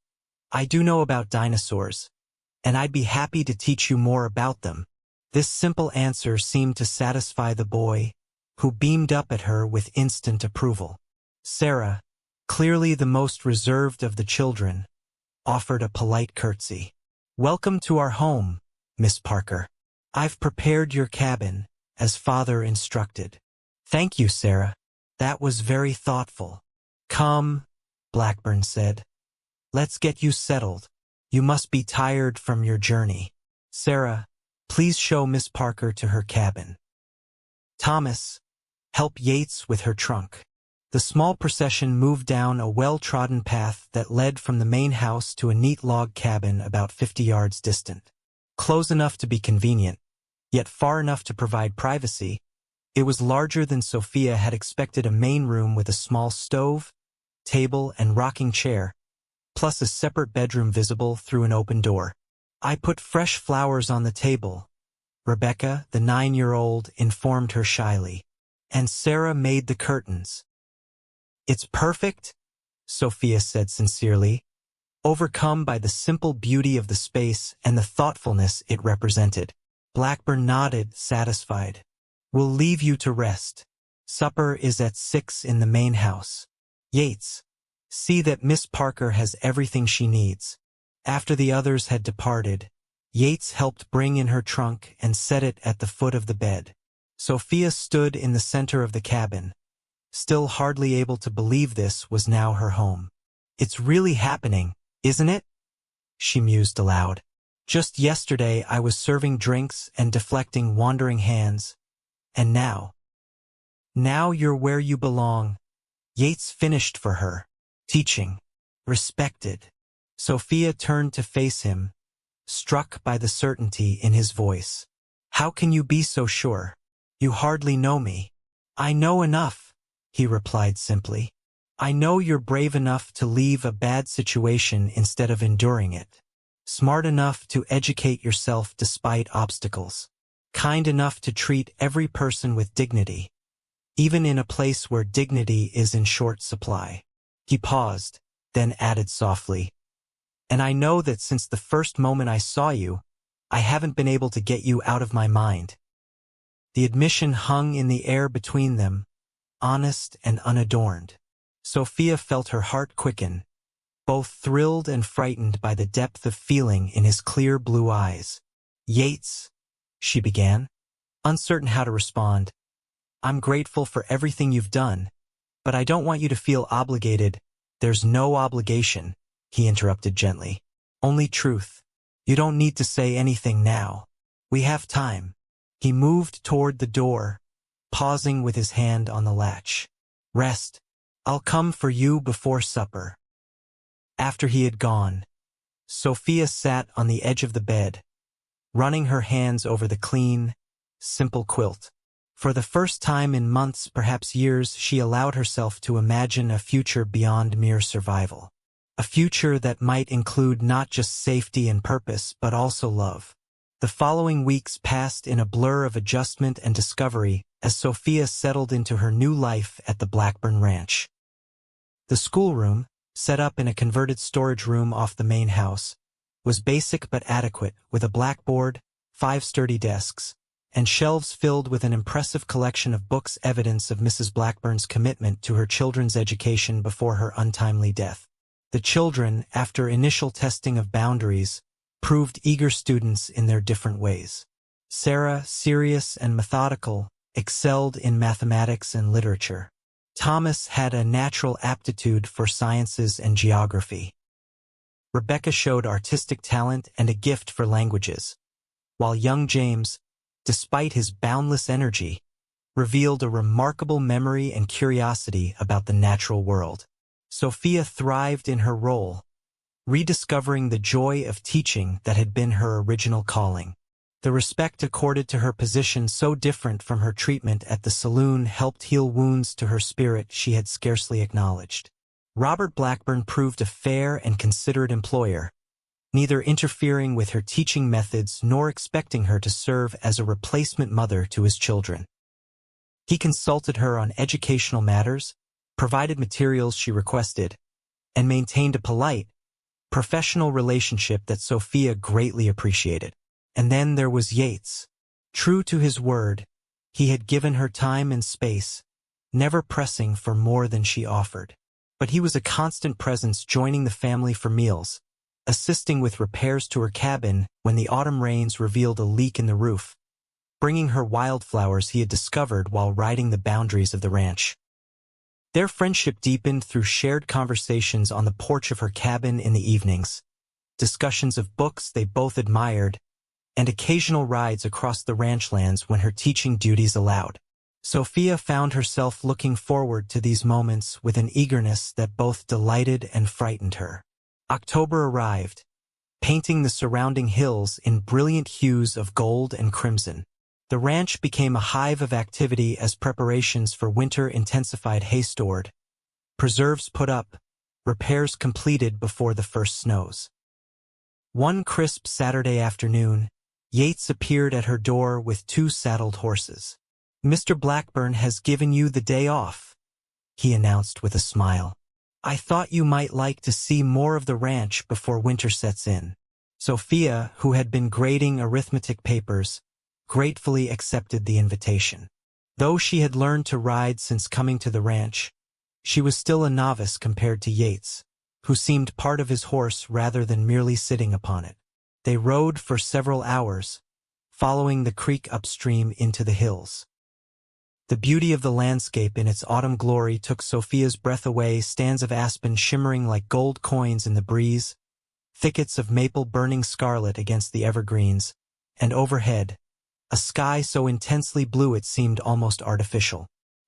I do know about dinosaurs, and I'd be happy to teach you more about them. This simple answer seemed to satisfy the boy, who beamed up at her with instant approval. Sarah, clearly the most reserved of the children, offered a polite curtsy. Welcome to our home, Miss Parker. I've prepared your cabin, as Father instructed. Thank you, Sarah. That was very thoughtful. Come, Blackburn said. Let's get you settled. You must be tired from your journey. Sarah, please show Miss Parker to her cabin. Thomas, help Yates with her trunk. The small procession moved down a well-trodden path that led from the main house to a neat log cabin about 50 yards distant. Close enough to be convenient, yet far enough to provide privacy, it was larger than Sophia had expected. A main room with a small stove, table, and rocking chair, plus a separate bedroom visible through an open door. I put fresh flowers on the table, Rebecca, the 9-year-old, informed her shyly. And Sarah made the curtains. It's perfect, Sophia said sincerely, overcome by the simple beauty of the space and the thoughtfulness it represented. Blackburn nodded, satisfied. We'll leave you to rest. Supper is at 6 in the main house. Yates, see that Miss Parker has everything she needs. After the others had departed, Yates helped bring in her trunk and set it at the foot of the bed. Sophia stood in the center of the cabin, still hardly able to believe this was now her home. It's really happening, isn't it? She mused aloud. Just yesterday I was serving drinks and deflecting wandering hands, and now you're where you belong. Yates finished for her, teaching, respected. Sophia turned to face him, struck by the certainty in his voice. How can you be so sure? You hardly know me. I know enough, he replied simply. I know you're brave enough to leave a bad situation instead of enduring it. Smart enough to educate yourself despite obstacles. Kind enough to treat every person with dignity, even in a place where dignity is in short supply. He paused, then added softly, and I know that since the first moment I saw you, I haven't been able to get you out of my mind. The admission hung in the air between them, honest and unadorned. Sophia felt her heart quicken, both thrilled and frightened by the depth of feeling in his clear blue eyes. Yates, she began, uncertain how to respond. I'm grateful for everything you've done, but I don't want you to feel obligated. There's no obligation, he interrupted gently. Only truth. You don't need to say anything now. We have time. He moved toward the door, pausing with his hand on the latch. Rest. I'll come for you before supper. After he had gone, Sophia sat on the edge of the bed, running her hands over the clean, simple quilt. For the first time in months, perhaps years, she allowed herself to imagine a future beyond mere survival. A future that might include not just safety and purpose, but also love. The following weeks passed in a blur of adjustment and discovery as Sophia settled into her new life at the Blackburn Ranch. The schoolroom, set up in a converted storage room off the main house, was basic but adequate, with a blackboard, 5 sturdy desks, and shelves filled with an impressive collection of books, evidence of Mrs. Blackburn's commitment to her children's education before her untimely death. The children, after initial testing of boundaries, proved eager students in their different ways. Sarah, serious and methodical, excelled in mathematics and literature. Thomas had a natural aptitude for sciences and geography. Rebecca showed artistic talent and a gift for languages, while young James, despite his boundless energy, revealed a remarkable memory and curiosity about the natural world. Sophia thrived in her role, rediscovering the joy of teaching that had been her original calling. The respect accorded to her position, so different from her treatment at the saloon, helped heal wounds to her spirit she had scarcely acknowledged. Robert Blackburn proved a fair and considerate employer, neither interfering with her teaching methods nor expecting her to serve as a replacement mother to his children. He consulted her on educational matters, provided materials she requested, and maintained a polite, professional relationship that Sophia greatly appreciated. And then there was Yates. True to his word, he had given her time and space, never pressing for more than she offered. But he was a constant presence, joining the family for meals, assisting with repairs to her cabin when the autumn rains revealed a leak in the roof, bringing her wildflowers he had discovered while riding the boundaries of the ranch. Their friendship deepened through shared conversations on the porch of her cabin in the evenings, discussions of books they both admired, and occasional rides across the ranchlands when her teaching duties allowed. Sophia found herself looking forward to these moments with an eagerness that both delighted and frightened her. October arrived, painting the surrounding hills in brilliant hues of gold and crimson. The ranch became a hive of activity as preparations for winter intensified. Hay stored, preserves put up, repairs completed before the first snows. One crisp Saturday afternoon, Yates appeared at her door with 2 saddled horses. "Mr. Blackburn has given you the day off," he announced with a smile. "I thought you might like to see more of the ranch before winter sets in." Sophia, who had been grading arithmetic papers, gratefully accepted the invitation. Though she had learned to ride since coming to the ranch, she was still a novice compared to Yates, who seemed part of his horse rather than merely sitting upon it. They rode for several hours, following the creek upstream into the hills. The beauty of the landscape in its autumn glory took Sophia's breath away, stands of aspen shimmering like gold coins in the breeze, thickets of maple burning scarlet against the evergreens, and overhead, a sky so intensely blue it seemed almost artificial.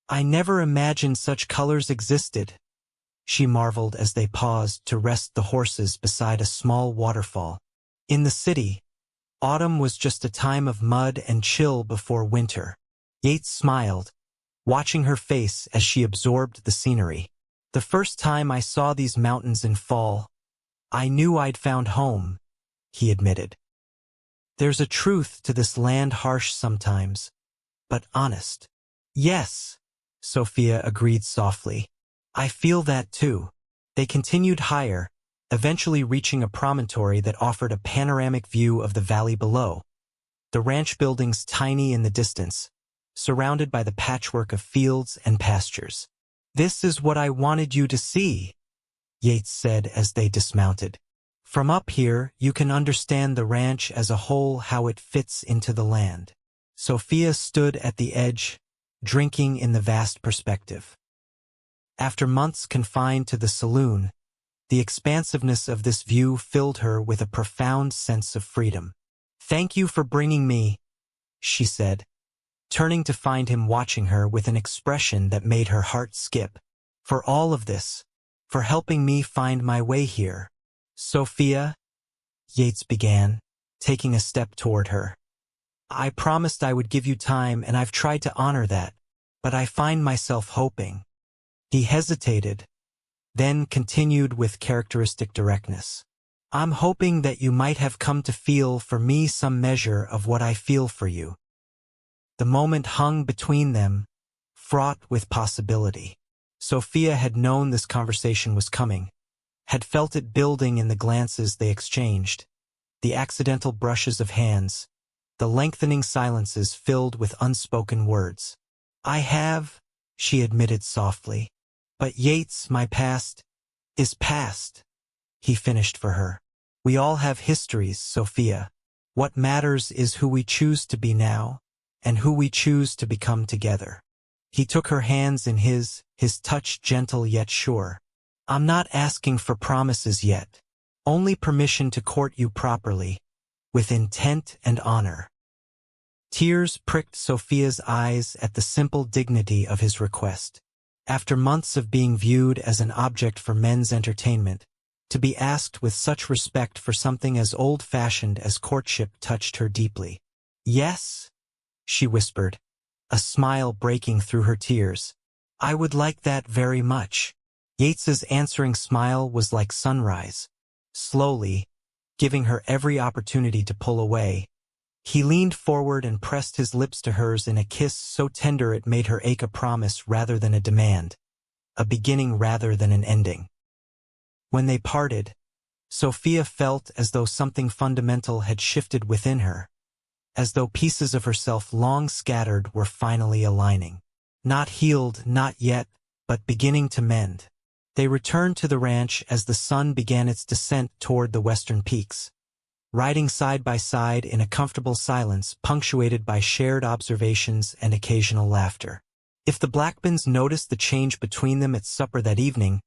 "I never imagined such colors existed," she marveled as they paused to rest the horses beside a small waterfall. In the city, autumn was just a time of mud and chill before winter. Yates smiled, watching her face as she absorbed the scenery. "The first time I saw these mountains in fall, I knew I'd found home," he admitted. "There's a truth to this land, harsh sometimes, but honest." "Yes," Sophia agreed softly. "I feel that too." They continued higher, eventually reaching a promontory that offered a panoramic view of the valley below, the ranch buildings tiny in the distance, surrounded by the patchwork of fields and pastures. "This is what I wanted you to see," Yates said as they dismounted. "From up here, you can understand the ranch as a whole, how it fits into the land." Sophia stood at the edge, drinking in the vast perspective. After months confined to the saloon, the expansiveness of this view filled her with a profound sense of freedom. "Thank you for bringing me," she said, turning to find him watching her with an expression that made her heart skip. "For all of this, for helping me find my way here." "Sophia," Yates began, taking a step toward her. "I promised I would give you time, and I've tried to honor that, but I find myself hoping." He hesitated, then continued with characteristic directness. "I'm hoping that you might have come to feel for me some measure of what I feel for you." The moment hung between them, fraught with possibility. Sophia had known this conversation was coming, had felt it building in the glances they exchanged, the accidental brushes of hands, the lengthening silences filled with unspoken words. "I have," she admitted softly. "But Yates, my past is past," he finished for her. We all have histories, Sophia. What matters is who we choose to be now, and who we choose to become together. He took her hands in his touch gentle yet sure. I'm not asking for promises yet. Only permission to court you properly, with intent and honor. Tears pricked Sophia's eyes at the simple dignity of his request. After months of being viewed as an object for men's entertainment, to be asked with such respect for something as old-fashioned as courtship touched her deeply. Yes, she whispered, a smile breaking through her tears. I would like that very much. Yates's answering smile was like sunrise. Slowly, giving her every opportunity to pull away, he leaned forward and pressed his lips to hers in a kiss so tender it made her ache, a promise rather than a demand, a beginning rather than an ending. When they parted, Sophia felt as though something fundamental had shifted within her, as though pieces of herself long scattered were finally aligning. Not healed, not yet, but beginning to mend. They returned to the ranch as the sun began its descent toward the western peaks, riding side by side in a comfortable silence punctuated by shared observations and occasional laughter. If the Blackburns noticed the change between them at supper that evening,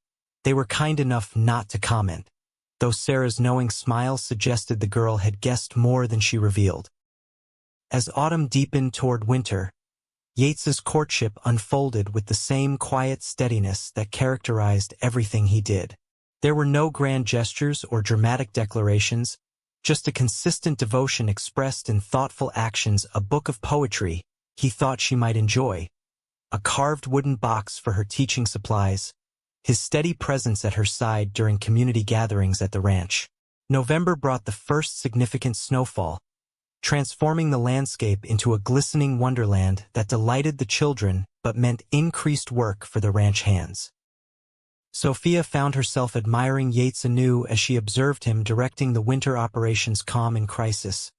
they were kind enough not to comment, though Sarah's knowing smile suggested the girl had guessed more than she revealed. As autumn deepened toward winter, Yates's courtship unfolded with the same quiet steadiness that characterized everything he did. There were no grand gestures or dramatic declarations, just a consistent devotion expressed in thoughtful actions, a book of poetry he thought she might enjoy, a carved wooden box for her teaching supplies, his steady presence at her side during community gatherings at the ranch. November brought the first significant snowfall, transforming the landscape into a glistening wonderland that delighted the children but meant increased work for the ranch hands. Sophia found herself admiring Yates anew as she observed him directing the winter operations, calm in crisis,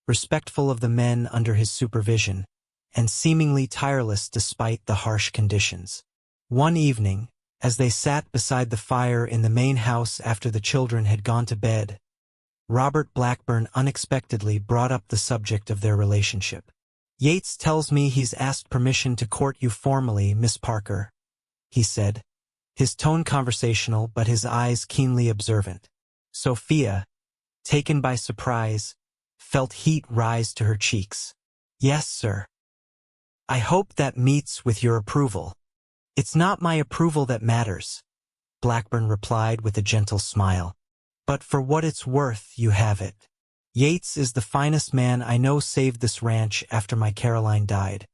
respectful of the men under his supervision, and seemingly tireless despite the harsh conditions. One evening, as they sat beside the fire in the main house after the children had gone to bed, Robert Blackburn unexpectedly brought up the subject of their relationship. Yates tells me he's asked permission to court you formally, Miss Parker, he said, his tone conversational but his eyes keenly observant. Sophia, taken by surprise, felt heat rise to her cheeks. Yes, sir. I hope that meets with your approval. It's not my approval that matters, Blackburn replied with a gentle smile. But for what it's worth, you have it. Yates is the finest man I know. Saved this ranch after my Caroline died,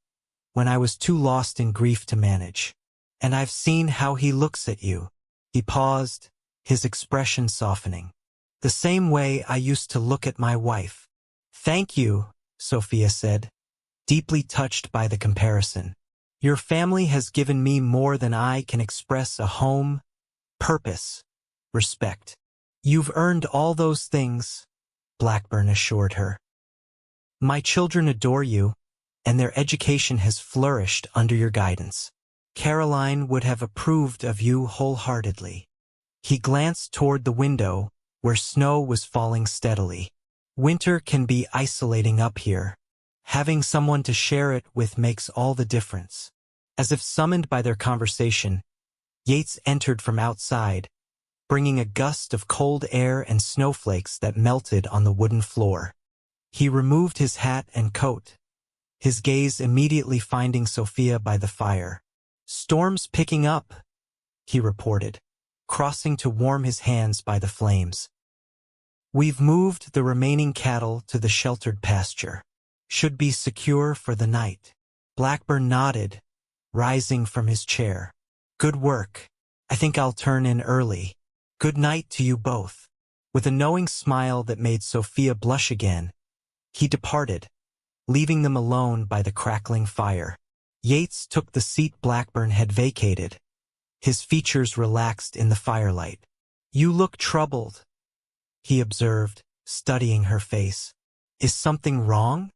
when I was too lost in grief to manage. And I've seen how he looks at you. He paused, his expression softening. The same way I used to look at my wife. Thank you, Sophia said, deeply touched by the comparison. Your family has given me more than I can express: a home, purpose, respect. You've earned all those things, Blackburn assured her. My children adore you, and their education has flourished under your guidance. Caroline would have approved of you wholeheartedly. He glanced toward the window, where snow was falling steadily. Winter can be isolating up here. Having someone to share it with makes all the difference. As if summoned by their conversation, Yates entered from outside, bringing a gust of cold air and snowflakes that melted on the wooden floor. He removed his hat and coat, his gaze immediately finding Sophia by the fire. Storm's picking up, he reported, crossing to warm his hands by the flames. We've moved the remaining cattle to the sheltered pasture. Should be secure for the night. Blackburn nodded, rising from his chair. Good work. I think I'll turn in early. Good night to you both. With a knowing smile that made Sophia blush again, he departed, leaving them alone by the crackling fire. Yates took the seat Blackburn had vacated, his features relaxed in the firelight. You look troubled, he observed, studying her face. Is something wrong?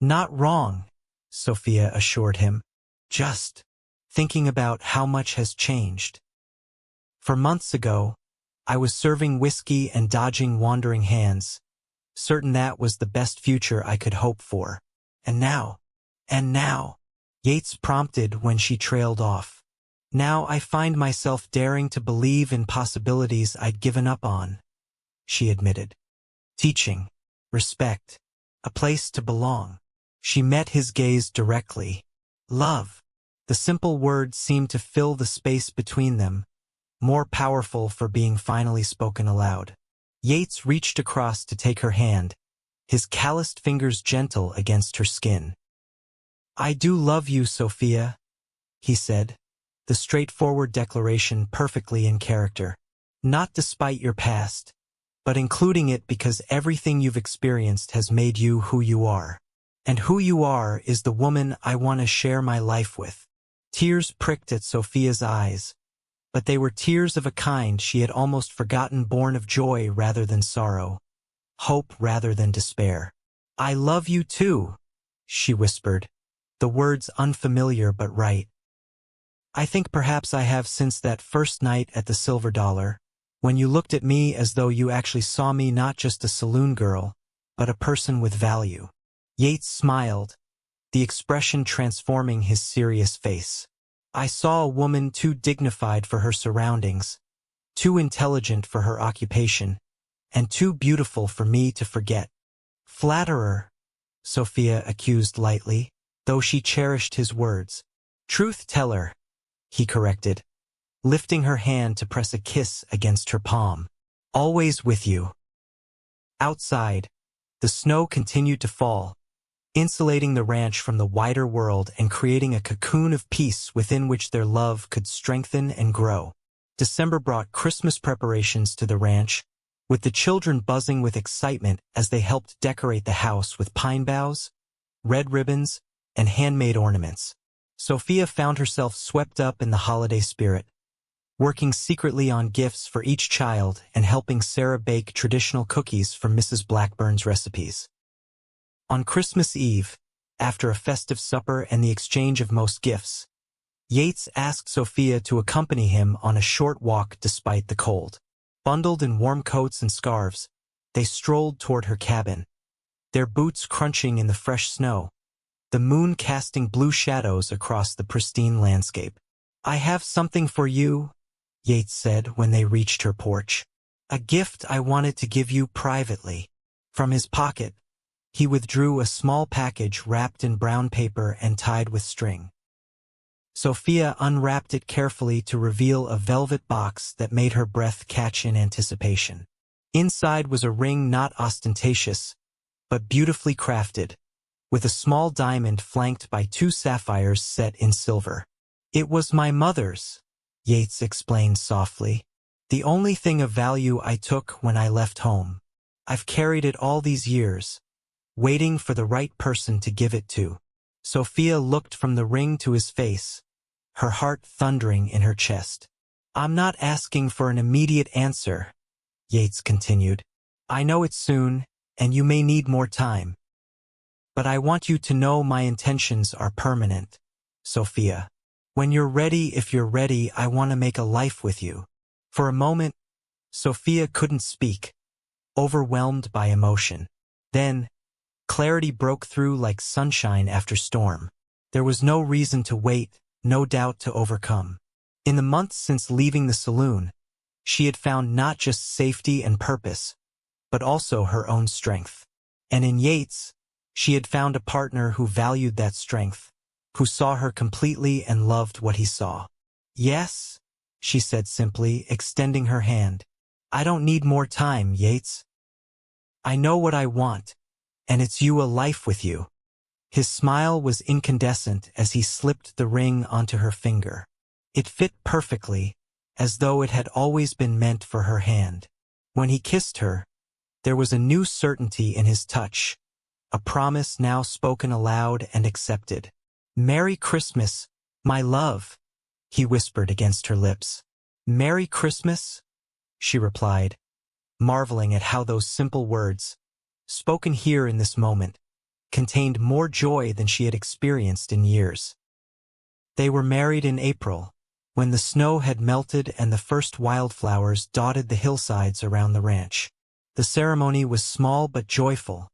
Not wrong, Sophia assured him. Just thinking about how much has changed. For months ago, I was serving whiskey and dodging wandering hands, certain that was the best future I could hope for. And now, Yates prompted when she trailed off. Now I find myself daring to believe in possibilities I'd given up on, she admitted. Teaching, respect, a place to belong. She met his gaze directly. Love. The simple words seemed to fill the space between them, more powerful for being finally spoken aloud. Yates reached across to take her hand, his calloused fingers gentle against her skin. I do love you, Sophia, he said, the straightforward declaration perfectly in character. Not despite your past, but including it because everything you've experienced has made you who you are. And who you are is the woman I want to share my life with. Tears pricked at Sophia's eyes, but they were tears of a kind she had almost forgotten, born of joy rather than sorrow, hope rather than despair. I love you too, she whispered, the words unfamiliar but right. I think perhaps I have since that first night at the Silver Dollar, when you looked at me as though you actually saw me not just a saloon girl, but a person with value. Yates smiled, the expression transforming his serious face. I saw a woman too dignified for her surroundings, too intelligent for her occupation, and too beautiful for me to forget. Flatterer, Sophia accused lightly, though she cherished his words. Truth-teller, he corrected, lifting her hand to press a kiss against her palm. Always with you. Outside, the snow continued to fall, insulating the ranch from the wider world and creating a cocoon of peace within which their love could strengthen and grow. December brought Christmas preparations to the ranch, with the children buzzing with excitement as they helped decorate the house with pine boughs, red ribbons, and handmade ornaments. Sophia found herself swept up in the holiday spirit, working secretly on gifts for each child and helping Sarah bake traditional cookies from Mrs. Blackburn's recipes. On Christmas Eve, after a festive supper and the exchange of most gifts, Yates asked Sophia to accompany him on a short walk despite the cold. Bundled in warm coats and scarves, they strolled toward her cabin, their boots crunching in the fresh snow, the moon casting blue shadows across the pristine landscape. I have something for you, Yates said when they reached her porch. A gift I wanted to give you privately. From his pocket, he withdrew a small package wrapped in brown paper and tied with string. Sophia unwrapped it carefully to reveal a velvet box that made her breath catch in anticipation. Inside was a ring not ostentatious, but beautifully crafted, with a small diamond flanked by 2 sapphires set in silver. It was my mother's, Yates explained softly. The only thing of value I took when I left home. I've carried it all these years, waiting for the right person to give it to. Sophia looked from the ring to his face, her heart thundering in her chest. I'm not asking for an immediate answer, Yates continued. I know it's soon, and you may need more time. But I want you to know my intentions are permanent, Sophia. When you're ready, if you're ready, I want to make a life with you. For a moment, Sophia couldn't speak, overwhelmed by emotion. Then, clarity broke through like sunshine after storm. There was no reason to wait, no doubt to overcome. In the months since leaving the saloon, she had found not just safety and purpose, but also her own strength. And in Yates, she had found a partner who valued that strength, who saw her completely and loved what he saw. Yes, she said simply, extending her hand. I don't need more time, Yates. I know what I want, and it's you, a life with you. His smile was incandescent as he slipped the ring onto her finger. It fit perfectly, as though it had always been meant for her hand. When he kissed her, there was a new certainty in his touch, a promise now spoken aloud and accepted. Merry Christmas, my love, he whispered against her lips. Merry Christmas, she replied, marveling at how those simple words, spoken here in this moment, contained more joy than she had experienced in years. They were married in April, when the snow had melted and the first wildflowers dotted the hillsides around the ranch. The ceremony was small but joyful,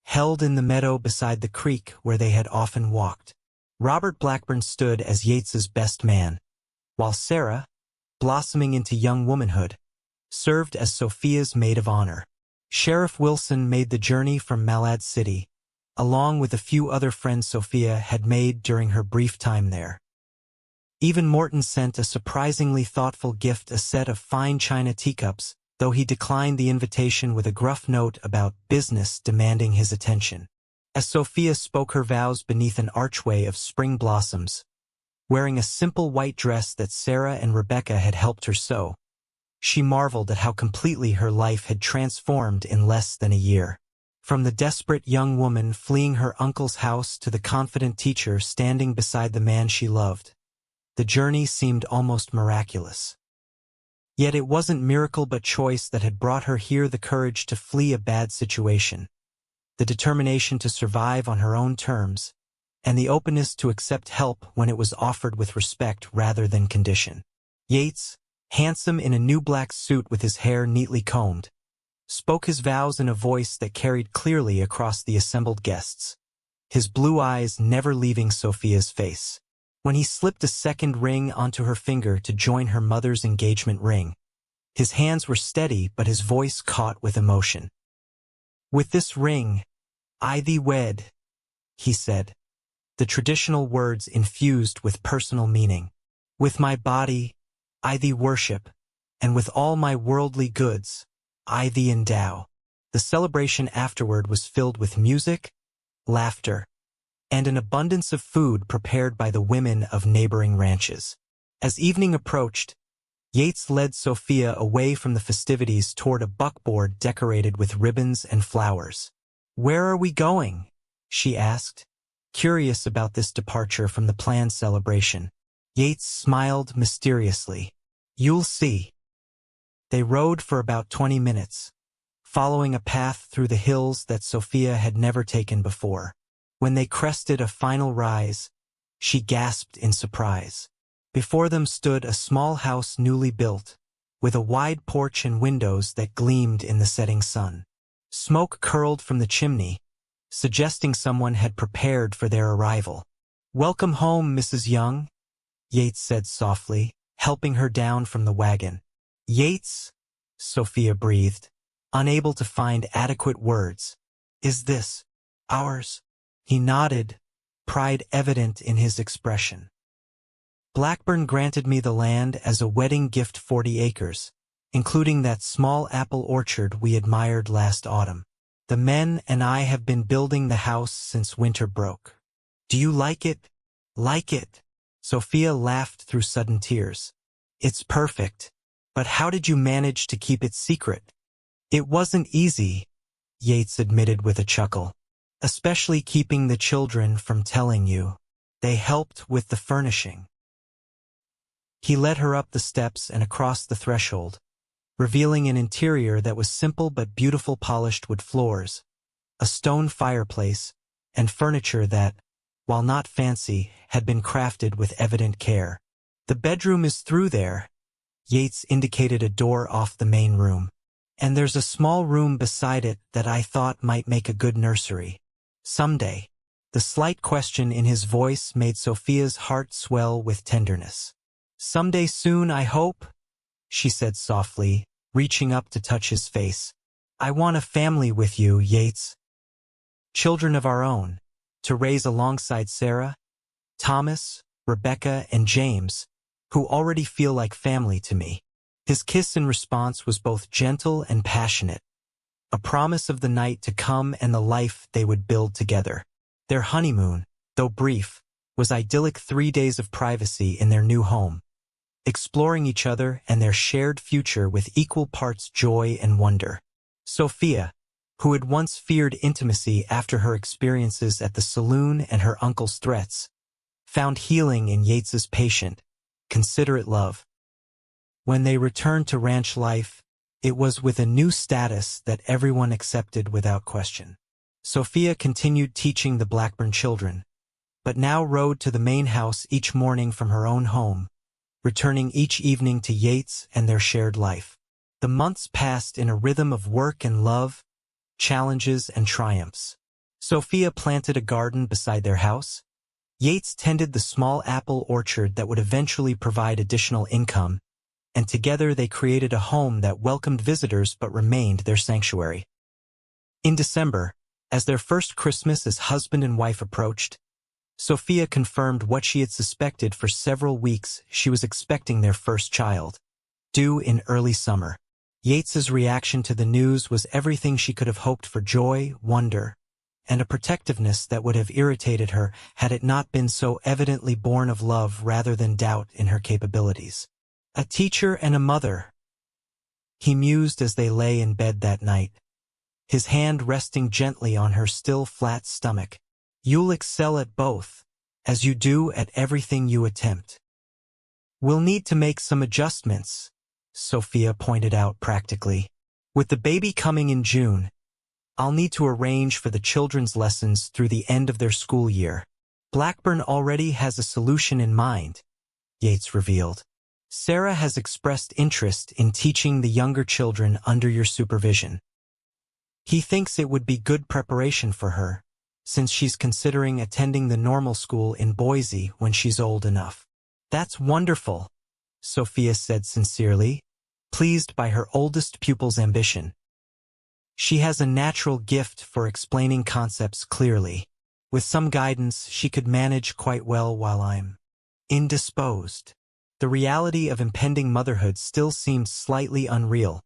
held in the meadow beside the creek where they had often walked. Robert Blackburn stood as Yates's best man, while Sarah, blossoming into young womanhood, served as Sophia's maid of honor. Sheriff Wilson made the journey from Malad City, along with a few other friends Sophia had made during her brief time there. Even Morton sent a surprisingly thoughtful gift, a set of fine china teacups, though he declined the invitation with a gruff note about business demanding his attention. As Sophia spoke her vows beneath an archway of spring blossoms, wearing a simple white dress that Sarah and Rebecca had helped her sew, she marveled at how completely her life had transformed in less than a year. From the desperate young woman fleeing her uncle's house to the confident teacher standing beside the man she loved, the journey seemed almost miraculous. Yet it wasn't miracle but choice that had brought her here: the courage to flee a bad situation, the determination to survive on her own terms, and the openness to accept help when it was offered with respect rather than condition. Yates, handsome in a new black suit with his hair neatly combed, spoke his vows in a voice that carried clearly across the assembled guests, his blue eyes never leaving Sophia's face. When he slipped a second ring onto her finger to join her mother's engagement ring, his hands were steady but his voice caught with emotion. "With this ring, I thee wed," he said, the traditional words infused with personal meaning. "With my body, I thee worship, and with all my worldly goods, I thee endow." The celebration afterward was filled with music, laughter, and an abundance of food prepared by the women of neighboring ranches. As evening approached, Yates led Sophia away from the festivities toward a buckboard decorated with ribbons and flowers. "Where are we going?" she asked, curious about this departure from the planned celebration. Yates smiled mysteriously. "You'll see." They rode for about 20 minutes, following a path through the hills that Sophia had never taken before. When they crested a final rise, she gasped in surprise. Before them stood a small house newly built, with a wide porch and windows that gleamed in the setting sun. Smoke curled from the chimney, suggesting someone had prepared for their arrival. "Welcome home, Mrs. Young," Yates said softly, helping her down from the wagon. "Yates," Sophia breathed, unable to find adequate words. "Is this ours?" He nodded, pride evident in his expression. "Blackburn granted me the land as a wedding gift, 40 acres, including that small apple orchard we admired last autumn. The men and I have been building the house since winter broke. Do you like it?" "Like it?" Sophia laughed through sudden tears. "It's perfect. But how did you manage to keep it secret?" "It wasn't easy," Yates admitted with a chuckle. "Especially keeping the children from telling you. They helped with the furnishing." He led her up the steps and across the threshold, revealing an interior that was simple but beautiful: polished wood floors, a stone fireplace, and furniture that, while not fancy, had been crafted with evident care. "The bedroom is through there," Yates indicated a door off the main room. "And there's a small room beside it that I thought might make a good nursery. Someday." The slight question in his voice made Sophia's heart swell with tenderness. "Someday soon, I hope," she said softly, reaching up to touch his face. "I want a family with you, Yates. Children of our own, to raise alongside Sarah, Thomas, Rebecca, and James, who already feel like family to me." His kiss in response was both gentle and passionate, a promise of the night to come and the life they would build together. Their honeymoon, though brief, was idyllic: 3 days of privacy in their new home, exploring each other and their shared future with equal parts joy and wonder. Sophia, who had once feared intimacy after her experiences at the saloon and her uncle's threats, found healing in Yates's patient, considerate love. When they returned to ranch life, it was with a new status that everyone accepted without question. Sophia continued teaching the Blackburn children, but now rode to the main house each morning from her own home, returning each evening to Yates and their shared life. The months passed in a rhythm of work and love, challenges and triumphs. Sophia planted a garden beside their house. Yates tended the small apple orchard that would eventually provide additional income, and together they created a home that welcomed visitors but remained their sanctuary. In December, as their first Christmas as husband and wife approached, Sophia confirmed what she had suspected for several weeks: she was expecting their first child, due in early summer. Yates's reaction to the news was everything she could have hoped for: joy, wonder, and a protectiveness that would have irritated her had it not been so evidently born of love rather than doubt in her capabilities. A teacher and a mother, he mused as they lay in bed that night, his hand resting gently on her still flat stomach. You'll excel at both, as you do at everything you attempt. We'll need to make some adjustments, Sophia pointed out practically. With the baby coming in June, I'll need to arrange for the children's lessons through the end of their school year. Blackburn already has a solution in mind, Yates revealed. Sarah has expressed interest in teaching the younger children under your supervision. He thinks it would be good preparation for her, since she's considering attending the normal school in Boise when she's old enough. That's wonderful, Sophia said sincerely, pleased by her oldest pupil's ambition. She has a natural gift for explaining concepts clearly. With some guidance, she could manage quite well while I'm indisposed. The reality of impending motherhood still seemed slightly unreal,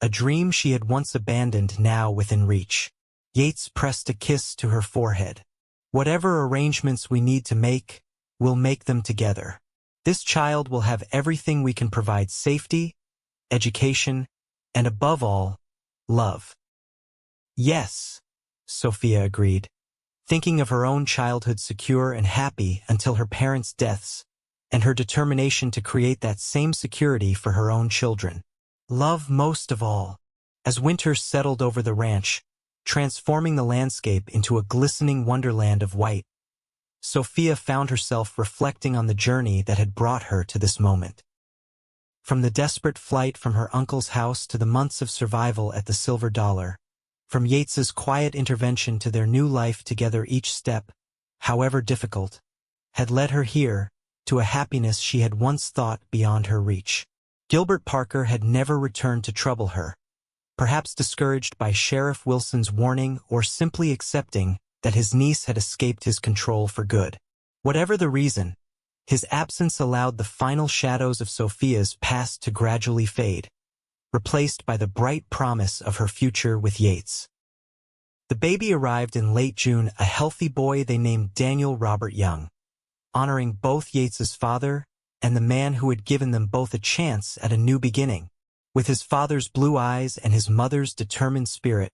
a dream she had once abandoned now within reach. Yates pressed a kiss to her forehead. Whatever arrangements we need to make, we'll make them together. This child will have everything we can provide: safety, education, and above all, love. Yes, Sophia agreed, thinking of her own childhood secure and happy until her parents' deaths, and her determination to create that same security for her own children. Love most of all. As winter settled over the ranch, transforming the landscape into a glistening wonderland of white, Sophia found herself reflecting on the journey that had brought her to this moment. From the desperate flight from her uncle's house to the months of survival at the Silver Dollar, from Yates's quiet intervention to their new life together, each step, however difficult, had led her here, to a happiness she had once thought beyond her reach. Gilbert Parker had never returned to trouble her, perhaps discouraged by Sheriff Wilson's warning or simply accepting that his niece had escaped his control for good. Whatever the reason, his absence allowed the final shadows of Sophia's past to gradually fade, replaced by the bright promise of her future with Yates. The baby arrived in late June, a healthy boy they named Daniel Robert Young, honoring both Yates's father and the man who had given them both a chance at a new beginning. With his father's blue eyes and his mother's determined spirit,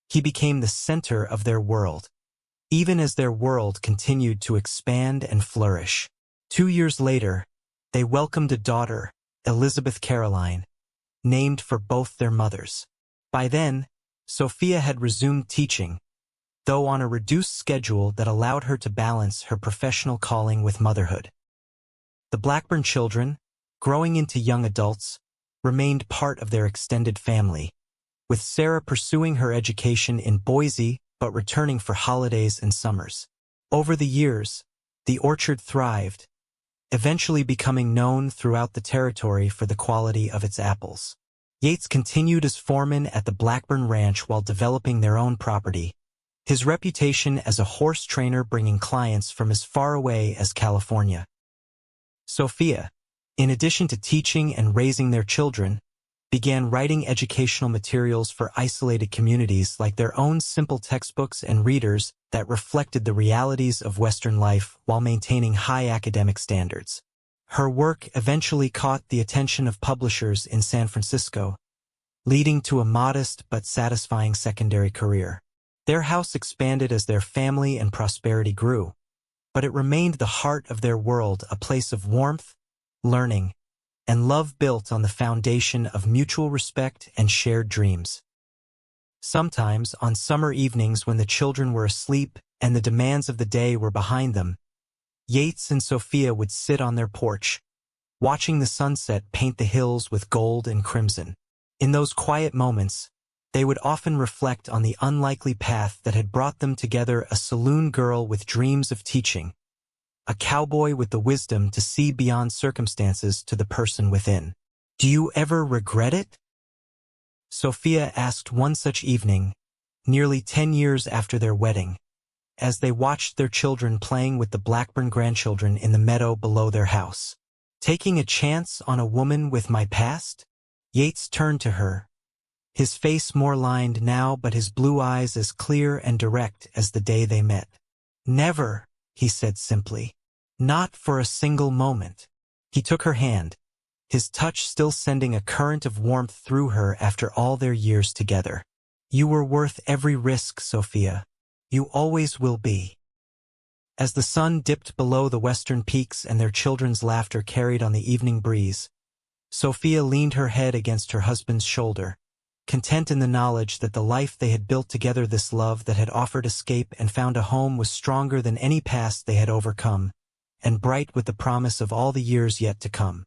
he became the center of their world, even as their world continued to expand and flourish. 2 years later, they welcomed a daughter, Elizabeth Caroline, named for both their mothers. By then, Sophia had resumed teaching, though on a reduced schedule that allowed her to balance her professional calling with motherhood. The Blackburn children, growing into young adults, remained part of their extended family, with Sarah pursuing her education in Boise but returning for holidays and summers. Over the years, the orchard thrived, eventually becoming known throughout the territory for the quality of its apples. Yates continued as foreman at the Blackburn Ranch while developing their own property, his reputation as a horse trainer bringing clients from as far away as California. Sophia, in addition to teaching and raising their children, began writing educational materials for isolated communities like their own simple textbooks and readers that reflected the realities of Western life while maintaining high academic standards. Her work eventually caught the attention of publishers in San Francisco, leading to a modest but satisfying secondary career. Their house expanded as their family and prosperity grew, but it remained the heart of their world, a place of warmth, learning, and love built on the foundation of mutual respect and shared dreams. Sometimes, on summer evenings when the children were asleep and the demands of the day were behind them, Yates and Sophia would sit on their porch, watching the sunset paint the hills with gold and crimson. In those quiet moments, they would often reflect on the unlikely path that had brought them together: a saloon girl with dreams of teaching, a cowboy with the wisdom to see beyond circumstances to the person within. "Do you ever regret it?" Sophia asked one such evening, nearly 10 years after their wedding, as they watched their children playing with the Blackburn grandchildren in the meadow below their house. "Taking a chance on a woman with my past?" Yates turned to her, his face more lined now but his blue eyes as clear and direct as the day they met. "Never," he said simply. "Not for a single moment." He took her hand, his touch still sending a current of warmth through her after all their years together. "You were worth every risk, Sophia. You always will be." As the sun dipped below the western peaks and their children's laughter carried on the evening breeze, Sophia leaned her head against her husband's shoulder, content in the knowledge that the life they had built together, this love that had offered escape and found a home, was stronger than any past they had overcome, and bright with the promise of all the years yet to come.